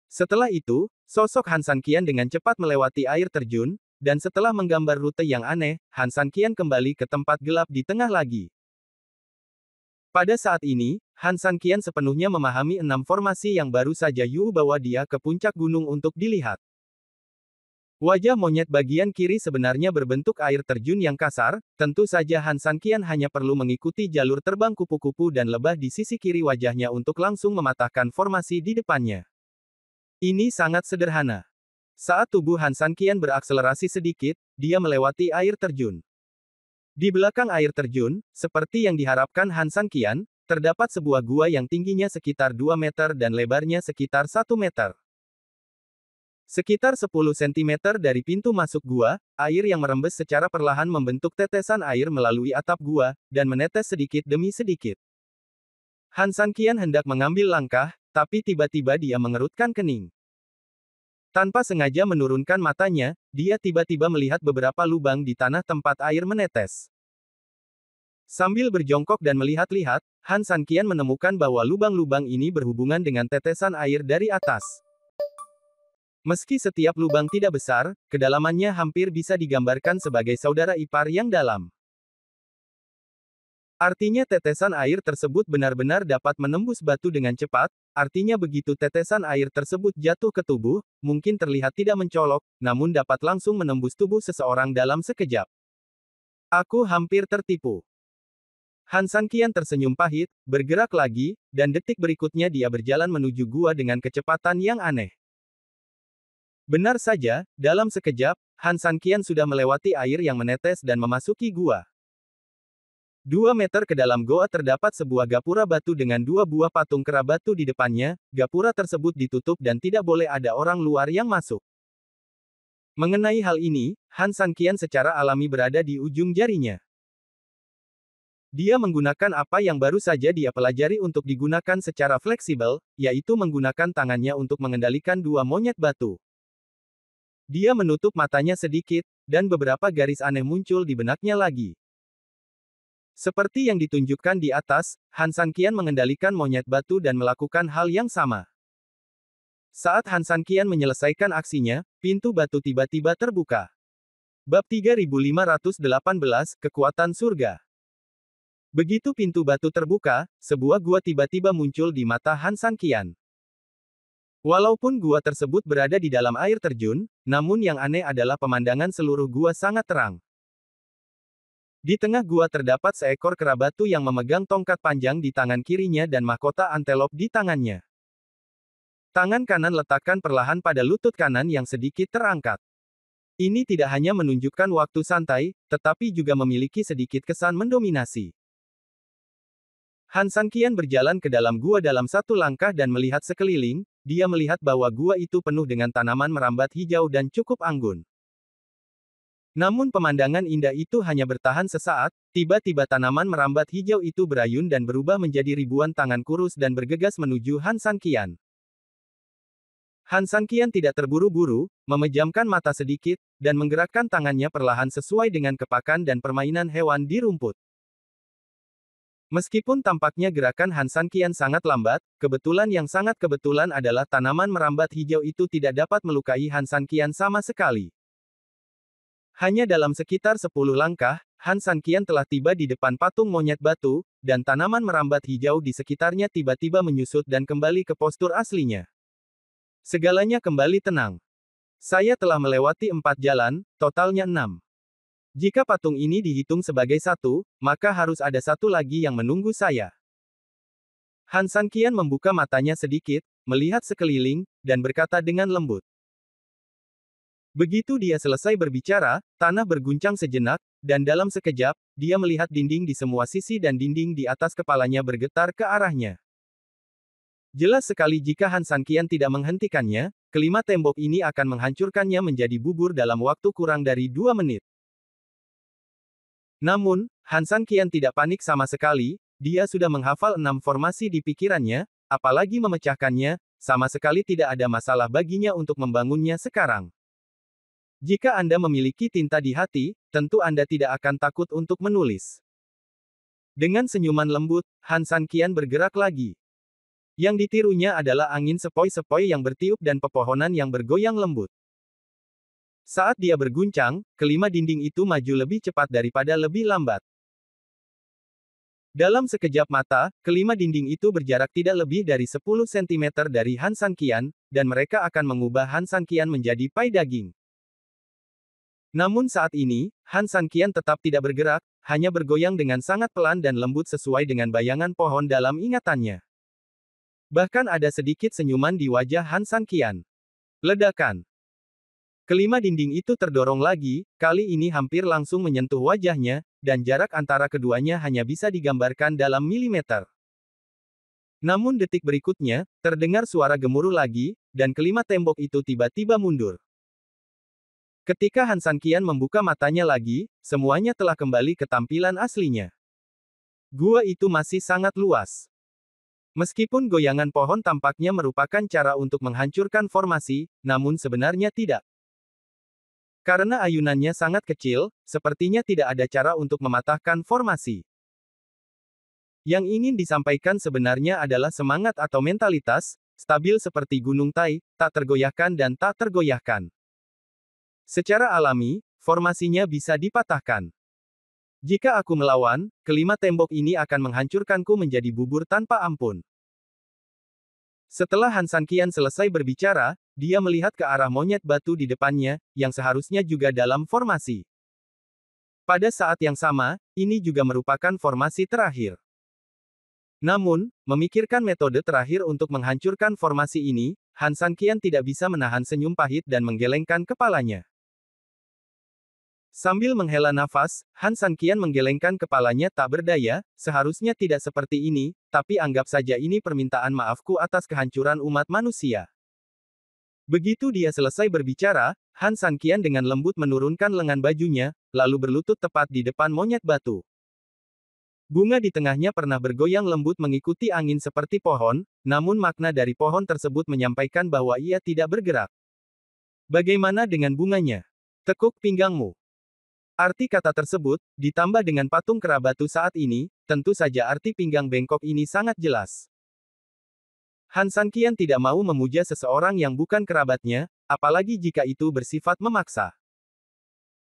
Setelah itu, sosok Han Sanqian dengan cepat melewati air terjun, dan setelah menggambar rute yang aneh, Han Sanqian kembali ke tempat gelap di tengah lagi. Pada saat ini, Han Sanqian sepenuhnya memahami 6 formasi yang baru saja Yu bawa dia ke puncak gunung untuk dilihat. Wajah monyet bagian kiri sebenarnya berbentuk air terjun yang kasar, tentu saja Han Sanqian hanya perlu mengikuti jalur terbang kupu-kupu dan lebah di sisi kiri wajahnya untuk langsung mematahkan formasi di depannya. Ini sangat sederhana. Saat tubuh Han Sanqian berakselerasi sedikit, dia melewati air terjun. Di belakang air terjun, seperti yang diharapkan Han Sanqian, terdapat sebuah gua yang tingginya sekitar 2 meter dan lebarnya sekitar 1 meter. Sekitar 10 cm dari pintu masuk gua, air yang merembes secara perlahan membentuk tetesan air melalui atap gua, dan menetes sedikit demi sedikit. Han Sanqian hendak mengambil langkah, tapi tiba-tiba dia mengerutkan kening. Tanpa sengaja menurunkan matanya, dia tiba-tiba melihat beberapa lubang di tanah tempat air menetes. Sambil berjongkok dan melihat-lihat, Han Sanqian menemukan bahwa lubang-lubang ini berhubungan dengan tetesan air dari atas. Meski setiap lubang tidak besar, kedalamannya hampir bisa digambarkan sebagai saudara ipar yang dalam. Artinya tetesan air tersebut benar-benar dapat menembus batu dengan cepat, artinya begitu tetesan air tersebut jatuh ke tubuh, mungkin terlihat tidak mencolok, namun dapat langsung menembus tubuh seseorang dalam sekejap. Aku hampir tertipu. Han Sanqian tersenyum pahit, bergerak lagi, dan detik berikutnya dia berjalan menuju gua dengan kecepatan yang aneh. Benar saja, dalam sekejap, Han Sanqian sudah melewati air yang menetes dan memasuki gua. 2 meter ke dalam goa terdapat sebuah gapura batu dengan 2 buah patung kera batu di depannya, gapura tersebut ditutup dan tidak boleh ada orang luar yang masuk. Mengenai hal ini, Han Sanqian secara alami berada di ujung jarinya. Dia menggunakan apa yang baru saja dia pelajari untuk digunakan secara fleksibel, yaitu menggunakan tangannya untuk mengendalikan 2 monyet batu. Dia menutup matanya sedikit, dan beberapa garis aneh muncul di benaknya lagi. Seperti yang ditunjukkan di atas, Han Sanqian mengendalikan monyet batu dan melakukan hal yang sama. Saat Han Sanqian menyelesaikan aksinya, pintu batu tiba-tiba terbuka. Bab 3518, Kekuatan Surga. Begitu pintu batu terbuka, sebuah gua tiba-tiba muncul di mata Han Sanqian. Walaupun gua tersebut berada di dalam air terjun, namun yang aneh adalah pemandangan seluruh gua sangat terang. Di tengah gua terdapat seekor kera batu yang memegang tongkat panjang di tangan kirinya dan mahkota antelop di tangannya. Tangan kanan letakkan perlahan pada lutut kanan yang sedikit terangkat. Ini tidak hanya menunjukkan waktu santai, tetapi juga memiliki sedikit kesan mendominasi. Han Sanqian berjalan ke dalam gua dalam satu langkah dan melihat sekeliling, dia melihat bahwa gua itu penuh dengan tanaman merambat hijau dan cukup anggun. Namun pemandangan indah itu hanya bertahan sesaat, tiba-tiba tanaman merambat hijau itu berayun dan berubah menjadi ribuan tangan kurus dan bergegas menuju Han Sanqian. Han Sanqian tidak terburu-buru, memejamkan mata sedikit, dan menggerakkan tangannya perlahan sesuai dengan kepakan dan permainan hewan di rumput. Meskipun tampaknya gerakan Han Sanqian sangat lambat, kebetulan yang sangat kebetulan adalah tanaman merambat hijau itu tidak dapat melukai Han Sanqian sama sekali. Hanya dalam sekitar 10 langkah, Han Sanqian telah tiba di depan patung monyet batu, dan tanaman merambat hijau di sekitarnya tiba-tiba menyusut dan kembali ke postur aslinya. Segalanya kembali tenang. Saya telah melewati 4 jalan, totalnya 6. Jika patung ini dihitung sebagai 1, maka harus ada 1 lagi yang menunggu saya. Han Sanqian membuka matanya sedikit, melihat sekeliling, dan berkata dengan lembut. Begitu dia selesai berbicara, tanah berguncang sejenak, dan dalam sekejap, dia melihat dinding di semua sisi dan dinding di atas kepalanya bergetar ke arahnya. Jelas sekali jika Han Sanqian tidak menghentikannya, kelima tembok ini akan menghancurkannya menjadi bubur dalam waktu kurang dari 2 menit. Namun, Han Sanqian tidak panik sama sekali, dia sudah menghafal 6 formasi di pikirannya, apalagi memecahkannya, sama sekali tidak ada masalah baginya untuk membangunnya sekarang. Jika Anda memiliki tinta di hati, tentu Anda tidak akan takut untuk menulis. Dengan senyuman lembut, Han San Qian bergerak lagi. Yang ditirunya adalah angin sepoi-sepoi yang bertiup dan pepohonan yang bergoyang lembut. Saat dia berguncang, kelima dinding itu maju lebih cepat daripada lebih lambat. Dalam sekejap mata, kelima dinding itu berjarak tidak lebih dari 10 cm dari Han San Qian, dan mereka akan mengubah Han San Qian menjadi pai daging. Namun saat ini, Han San Qian tetap tidak bergerak, hanya bergoyang dengan sangat pelan dan lembut sesuai dengan bayangan pohon dalam ingatannya. Bahkan ada sedikit senyuman di wajah Han San Qian. Ledakan. Kelima dinding itu terdorong lagi, kali ini hampir langsung menyentuh wajahnya, dan jarak antara keduanya hanya bisa digambarkan dalam milimeter. Namun detik berikutnya, terdengar suara gemuruh lagi, dan kelima tembok itu tiba-tiba mundur. Ketika Han San Qian membuka matanya lagi, semuanya telah kembali ke tampilan aslinya. Gua itu masih sangat luas. Meskipun goyangan pohon tampaknya merupakan cara untuk menghancurkan formasi, namun sebenarnya tidak. Karena ayunannya sangat kecil, sepertinya tidak ada cara untuk mematahkan formasi. Yang ingin disampaikan sebenarnya adalah semangat atau mentalitas, stabil seperti gunung Tai, tak tergoyahkan dan tak tergoyahkan. Secara alami, formasinya bisa dipatahkan. Jika aku melawan, kelima tembok ini akan menghancurkanku menjadi bubur tanpa ampun. Setelah Han San Qian selesai berbicara, dia melihat ke arah monyet batu di depannya, yang seharusnya juga dalam formasi. Pada saat yang sama, ini juga merupakan formasi terakhir. Namun, memikirkan metode terakhir untuk menghancurkan formasi ini, Han San Qian tidak bisa menahan senyum pahit dan menggelengkan kepalanya. Sambil menghela nafas, Han San Qian menggelengkan kepalanya tak berdaya, seharusnya tidak seperti ini, tapi anggap saja ini permintaan maafku atas kehancuran umat manusia. Begitu dia selesai berbicara, Han San Qian dengan lembut menurunkan lengan bajunya, lalu berlutut tepat di depan monyet batu. Bunga di tengahnya pernah bergoyang lembut mengikuti angin seperti pohon, namun makna dari pohon tersebut menyampaikan bahwa ia tidak bergerak. Bagaimana dengan bunganya? Tekuk pinggangmu. Arti kata tersebut, ditambah dengan patung kera batu saat ini, tentu saja arti pinggang bengkok ini sangat jelas. Han San Qian tidak mau memuja seseorang yang bukan kerabatnya, apalagi jika itu bersifat memaksa.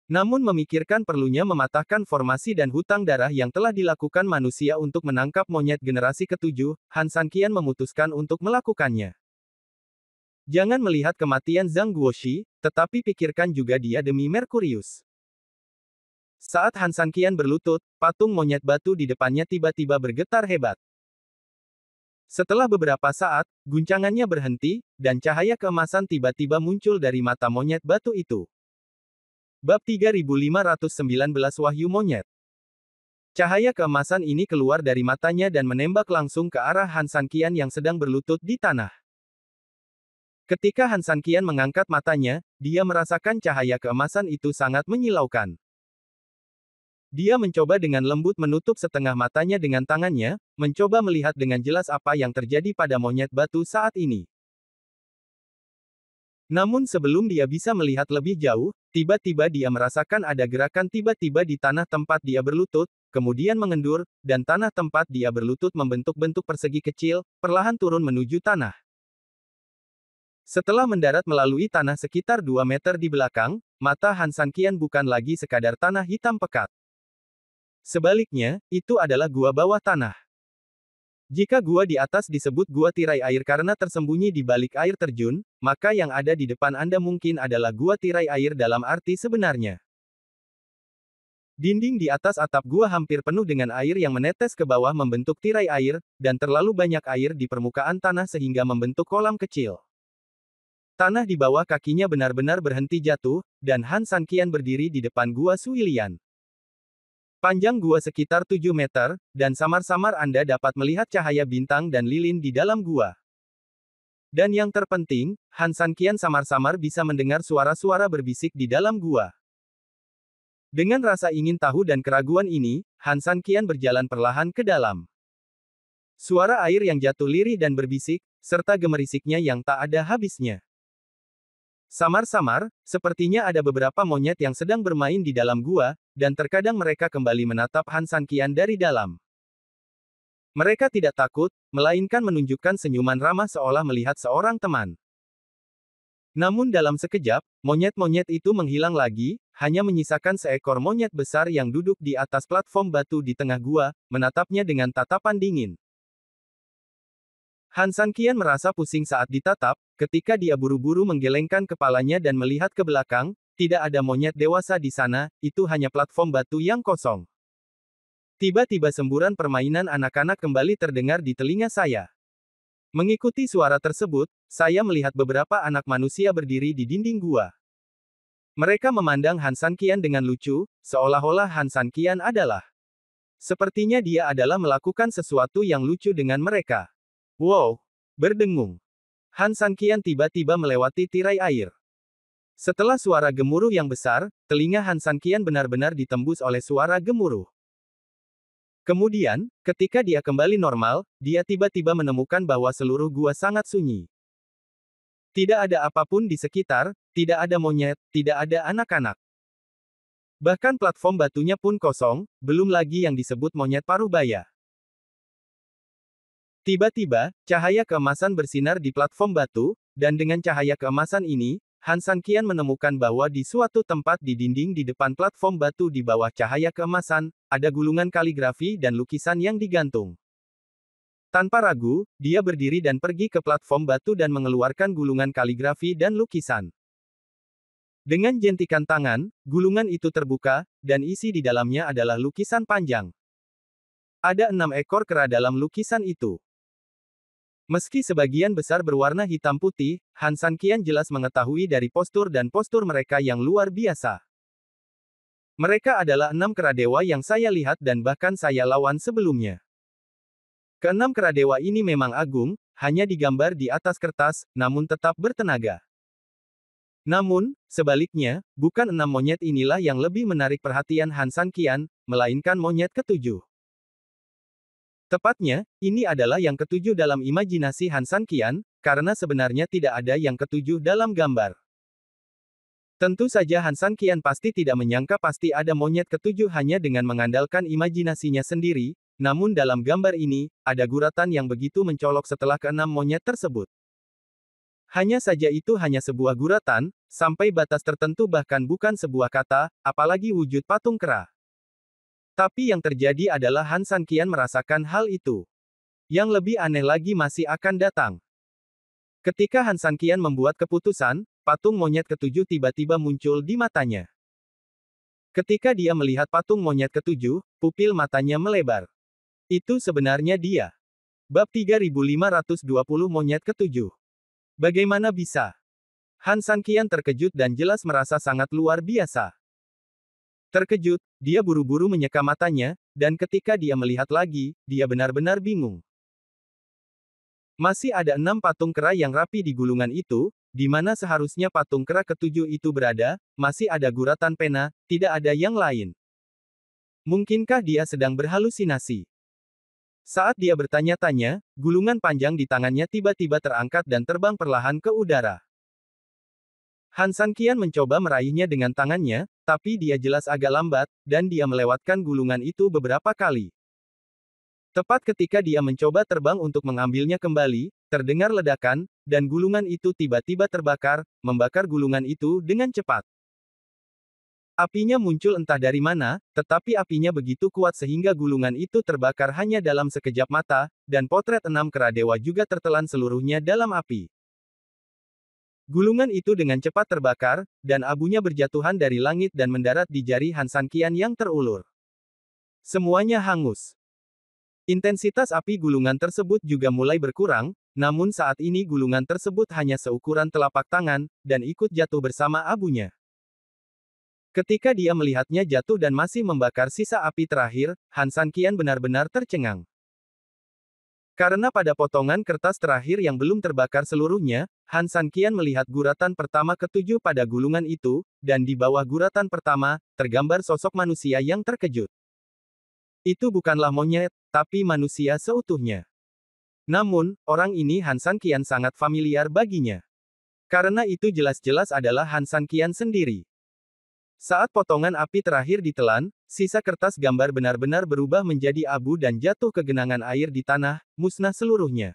Namun memikirkan perlunya mematahkan formasi dan hutang darah yang telah dilakukan manusia untuk menangkap monyet generasi ketujuh, Han San Qian memutuskan untuk melakukannya. Jangan melihat kematian Zhang Guoxi, tetapi pikirkan juga dia demi Merkurius. Saat Han San Qian berlutut, patung monyet batu di depannya tiba-tiba bergetar hebat. Setelah beberapa saat, guncangannya berhenti, dan cahaya keemasan tiba-tiba muncul dari mata monyet batu itu. Bab 3519 Wahyu Monyet. Cahaya keemasan ini keluar dari matanya dan menembak langsung ke arah Han San Qian yang sedang berlutut di tanah. Ketika Han San Qian mengangkat matanya, dia merasakan cahaya keemasan itu sangat menyilaukan. Dia mencoba dengan lembut menutup setengah matanya dengan tangannya, mencoba melihat dengan jelas apa yang terjadi pada monyet batu saat ini. Namun sebelum dia bisa melihat lebih jauh, tiba-tiba dia merasakan ada gerakan tiba-tiba di tanah tempat dia berlutut, kemudian mengendur, dan tanah tempat dia berlutut membentuk-bentuk persegi kecil, perlahan turun menuju tanah. Setelah mendarat melalui tanah sekitar 2 meter di belakang, mata Han San Qian bukan lagi sekadar tanah hitam pekat. Sebaliknya, itu adalah gua bawah tanah. Jika gua di atas disebut gua tirai air karena tersembunyi di balik air terjun, maka yang ada di depan Anda mungkin adalah gua tirai air dalam arti sebenarnya. Dinding di atas atap gua hampir penuh dengan air yang menetes ke bawah membentuk tirai air, dan terlalu banyak air di permukaan tanah sehingga membentuk kolam kecil. Tanah di bawah kakinya benar-benar berhenti jatuh, dan Han San Qian berdiri di depan gua Suilian. Panjang gua sekitar 7 meter, dan samar-samar Anda dapat melihat cahaya bintang dan lilin di dalam gua. Dan yang terpenting, Han San Qian samar-samar bisa mendengar suara-suara berbisik di dalam gua. Dengan rasa ingin tahu dan keraguan ini, Han San Qian berjalan perlahan ke dalam. Suara air yang jatuh lirih dan berbisik, serta gemerisiknya yang tak ada habisnya. Samar-samar, sepertinya ada beberapa monyet yang sedang bermain di dalam gua, dan terkadang mereka kembali menatap Han Sanqian dari dalam. Mereka tidak takut, melainkan menunjukkan senyuman ramah seolah melihat seorang teman. Namun dalam sekejap, monyet-monyet itu menghilang lagi, hanya menyisakan seekor monyet besar yang duduk di atas platform batu di tengah gua, menatapnya dengan tatapan dingin. Han Sanqian merasa pusing saat ditatap, ketika dia buru-buru menggelengkan kepalanya dan melihat ke belakang, tidak ada monyet dewasa di sana, itu hanya platform batu yang kosong. Tiba-tiba semburan permainan anak-anak kembali terdengar di telinga saya. Mengikuti suara tersebut, saya melihat beberapa anak manusia berdiri di dinding gua. Mereka memandang Han Sanqian dengan lucu, seolah-olah Han Sanqian adalah. Sepertinya dia adalah melakukan sesuatu yang lucu dengan mereka. Wow! Berdengung. Han Sanqian tiba-tiba melewati tirai air. Setelah suara gemuruh yang besar, telinga Han Sanqian benar-benar ditembus oleh suara gemuruh. Kemudian, ketika dia kembali normal, dia tiba-tiba menemukan bahwa seluruh gua sangat sunyi. Tidak ada apapun di sekitar, tidak ada monyet, tidak ada anak-anak. Bahkan platform batunya pun kosong, belum lagi yang disebut monyet parubaya. Tiba-tiba, cahaya keemasan bersinar di platform batu, dan dengan cahaya keemasan ini, Han Sanqian menemukan bahwa di suatu tempat di dinding di depan platform batu di bawah cahaya keemasan, ada gulungan kaligrafi dan lukisan yang digantung. Tanpa ragu, dia berdiri dan pergi ke platform batu dan mengeluarkan gulungan kaligrafi dan lukisan. Dengan jentikan tangan, gulungan itu terbuka, dan isi di dalamnya adalah lukisan panjang. Ada 6 ekor kera dalam lukisan itu. Meski sebagian besar berwarna hitam putih, Han Sanqian jelas mengetahui dari postur dan postur mereka yang luar biasa. Mereka adalah 6 kera dewa yang saya lihat dan bahkan saya lawan sebelumnya. Keenam kera dewa ini memang agung, hanya digambar di atas kertas, namun tetap bertenaga. Namun, sebaliknya, bukan 6 monyet inilah yang lebih menarik perhatian Han Sanqian, melainkan monyet ketujuh. Tepatnya, ini adalah yang ketujuh dalam imajinasi Han Sanqian, karena sebenarnya tidak ada yang ketujuh dalam gambar. Tentu saja Han Sanqian pasti tidak menyangka pasti ada monyet ketujuh hanya dengan mengandalkan imajinasinya sendiri, namun dalam gambar ini, ada guratan yang begitu mencolok setelah keenam monyet tersebut. Hanya saja itu hanya sebuah guratan, sampai batas tertentu bahkan bukan sebuah kata, apalagi wujud patung kera. Tapi yang terjadi adalah Han Sanqian merasakan hal itu. Yang lebih aneh lagi masih akan datang. Ketika Han Sanqian membuat keputusan, patung monyet ketujuh tiba-tiba muncul di matanya. Ketika dia melihat patung monyet ketujuh, pupil matanya melebar. Itu sebenarnya dia. Bab 3520 Monyet Ketujuh. Bagaimana bisa? Han Sanqian terkejut dan jelas merasa sangat luar biasa. Terkejut, dia buru-buru menyeka matanya, dan ketika dia melihat lagi, dia benar-benar bingung. Masih ada 6 patung kera yang rapi di gulungan itu, di mana seharusnya patung kera ketujuh itu berada, masih ada guratan pena, tidak ada yang lain. Mungkinkah dia sedang berhalusinasi? Saat dia bertanya-tanya, gulungan panjang di tangannya tiba-tiba terangkat dan terbang perlahan ke udara. Han Sanqian mencoba meraihnya dengan tangannya, tapi dia jelas agak lambat, dan dia melewatkan gulungan itu beberapa kali. Tepat ketika dia mencoba terbang untuk mengambilnya kembali, terdengar ledakan, dan gulungan itu tiba-tiba terbakar, membakar gulungan itu dengan cepat. Apinya muncul entah dari mana, tetapi apinya begitu kuat sehingga gulungan itu terbakar hanya dalam sekejap mata, dan potret 6 kera dewa juga tertelan seluruhnya dalam api. Gulungan itu dengan cepat terbakar, dan abunya berjatuhan dari langit dan mendarat di jari Han Sanqian yang terulur. Semuanya hangus. Intensitas api gulungan tersebut juga mulai berkurang, namun saat ini gulungan tersebut hanya seukuran telapak tangan, dan ikut jatuh bersama abunya. Ketika dia melihatnya jatuh dan masih membakar sisa api terakhir, Han Sanqian benar-benar tercengang. Karena pada potongan kertas terakhir yang belum terbakar seluruhnya, Han Sanqian melihat guratan pertama ketujuh pada gulungan itu, dan di bawah guratan pertama, tergambar sosok manusia yang terkejut. Itu bukanlah monyet, tapi manusia seutuhnya. Namun, orang ini Han Sanqian sangat familiar baginya. Karena itu jelas-jelas adalah Han Sanqian sendiri. Saat potongan api terakhir ditelan, sisa kertas gambar benar-benar berubah menjadi abu dan jatuh ke genangan air di tanah, musnah seluruhnya.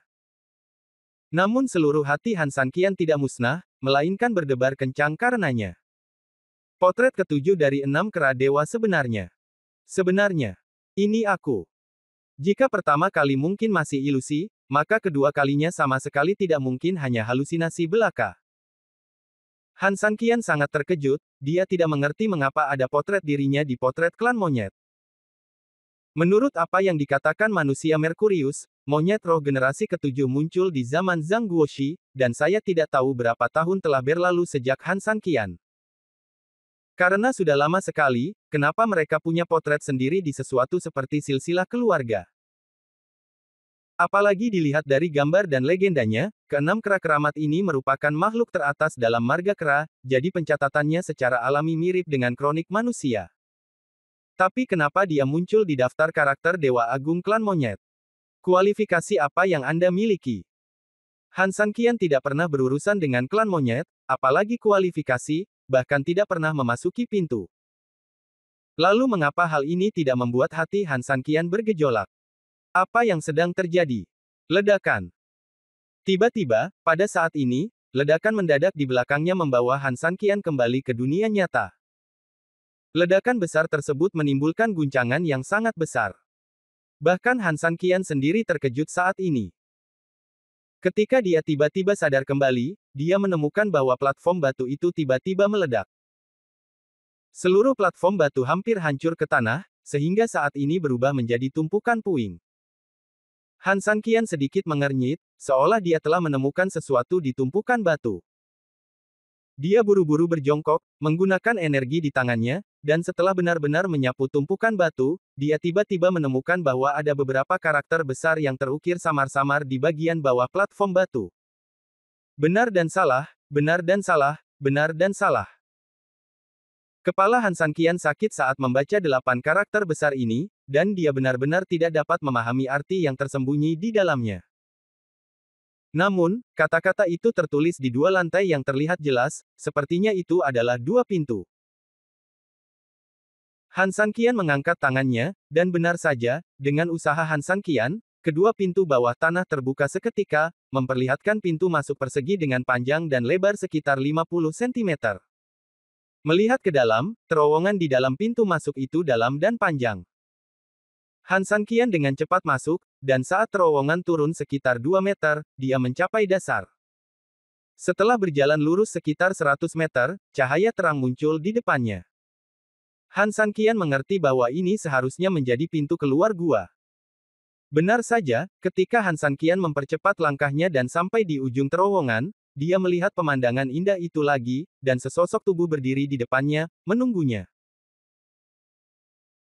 Namun seluruh hati Han Sanqian tidak musnah, melainkan berdebar kencang karenanya. Potret ketujuh dari 6 kera dewa sebenarnya. Sebenarnya, ini aku. Jika pertama kali mungkin masih ilusi, maka kedua kalinya sama sekali tidak mungkin hanya halusinasi belaka. Han Sanqian sangat terkejut, dia tidak mengerti mengapa ada potret dirinya di potret klan monyet. Menurut apa yang dikatakan manusia Merkurius, monyet roh generasi ketujuh muncul di zaman Zhang Guoxi, dan saya tidak tahu berapa tahun telah berlalu sejak Han Sanqian. Karena sudah lama sekali, kenapa mereka punya potret sendiri di sesuatu seperti silsilah keluarga? Apalagi dilihat dari gambar dan legendanya, keenam kera keramat ini merupakan makhluk teratas dalam marga kera, jadi pencatatannya secara alami mirip dengan kronik manusia. Tapi kenapa dia muncul di daftar karakter Dewa Agung Klan Monyet? Kualifikasi apa yang Anda miliki? Han Sanqian tidak pernah berurusan dengan klan monyet, apalagi kualifikasi, bahkan tidak pernah memasuki pintu. Lalu mengapa hal ini tidak membuat hati Han Sanqian bergejolak? Apa yang sedang terjadi? Ledakan. Tiba-tiba, pada saat ini, ledakan mendadak di belakangnya membawa Han Sanqian kembali ke dunia nyata. Ledakan besar tersebut menimbulkan guncangan yang sangat besar. Bahkan Han Sanqian sendiri terkejut saat ini. Ketika dia tiba-tiba sadar kembali, dia menemukan bahwa platform batu itu tiba-tiba meledak. Seluruh platform batu hampir hancur ke tanah, sehingga saat ini berubah menjadi tumpukan puing. Han Sanqian sedikit mengernyit, seolah dia telah menemukan sesuatu di tumpukan batu. Dia buru-buru berjongkok, menggunakan energi di tangannya, dan setelah benar-benar menyapu tumpukan batu, dia tiba-tiba menemukan bahwa ada beberapa karakter besar yang terukir samar-samar di bagian bawah platform batu. Benar dan salah, benar dan salah, benar dan salah. Kepala Han Sanqian sakit saat membaca 8 karakter besar ini, dan dia benar-benar tidak dapat memahami arti yang tersembunyi di dalamnya. Namun, kata-kata itu tertulis di 2 lantai yang terlihat jelas, sepertinya itu adalah 2 pintu. Han Sanqian mengangkat tangannya, dan benar saja, dengan usaha Han Sanqian, kedua pintu bawah tanah terbuka seketika, memperlihatkan pintu masuk persegi dengan panjang dan lebar sekitar 50 cm. Melihat ke dalam, terowongan di dalam pintu masuk itu dalam dan panjang. Han Sanqian dengan cepat masuk, dan saat terowongan turun sekitar 2 meter, dia mencapai dasar. Setelah berjalan lurus sekitar 100 meter, cahaya terang muncul di depannya. Han Sanqian mengerti bahwa ini seharusnya menjadi pintu keluar gua. Benar saja, ketika Han Sanqian mempercepat langkahnya dan sampai di ujung terowongan, dia melihat pemandangan indah itu lagi, dan sesosok tubuh berdiri di depannya, menunggunya.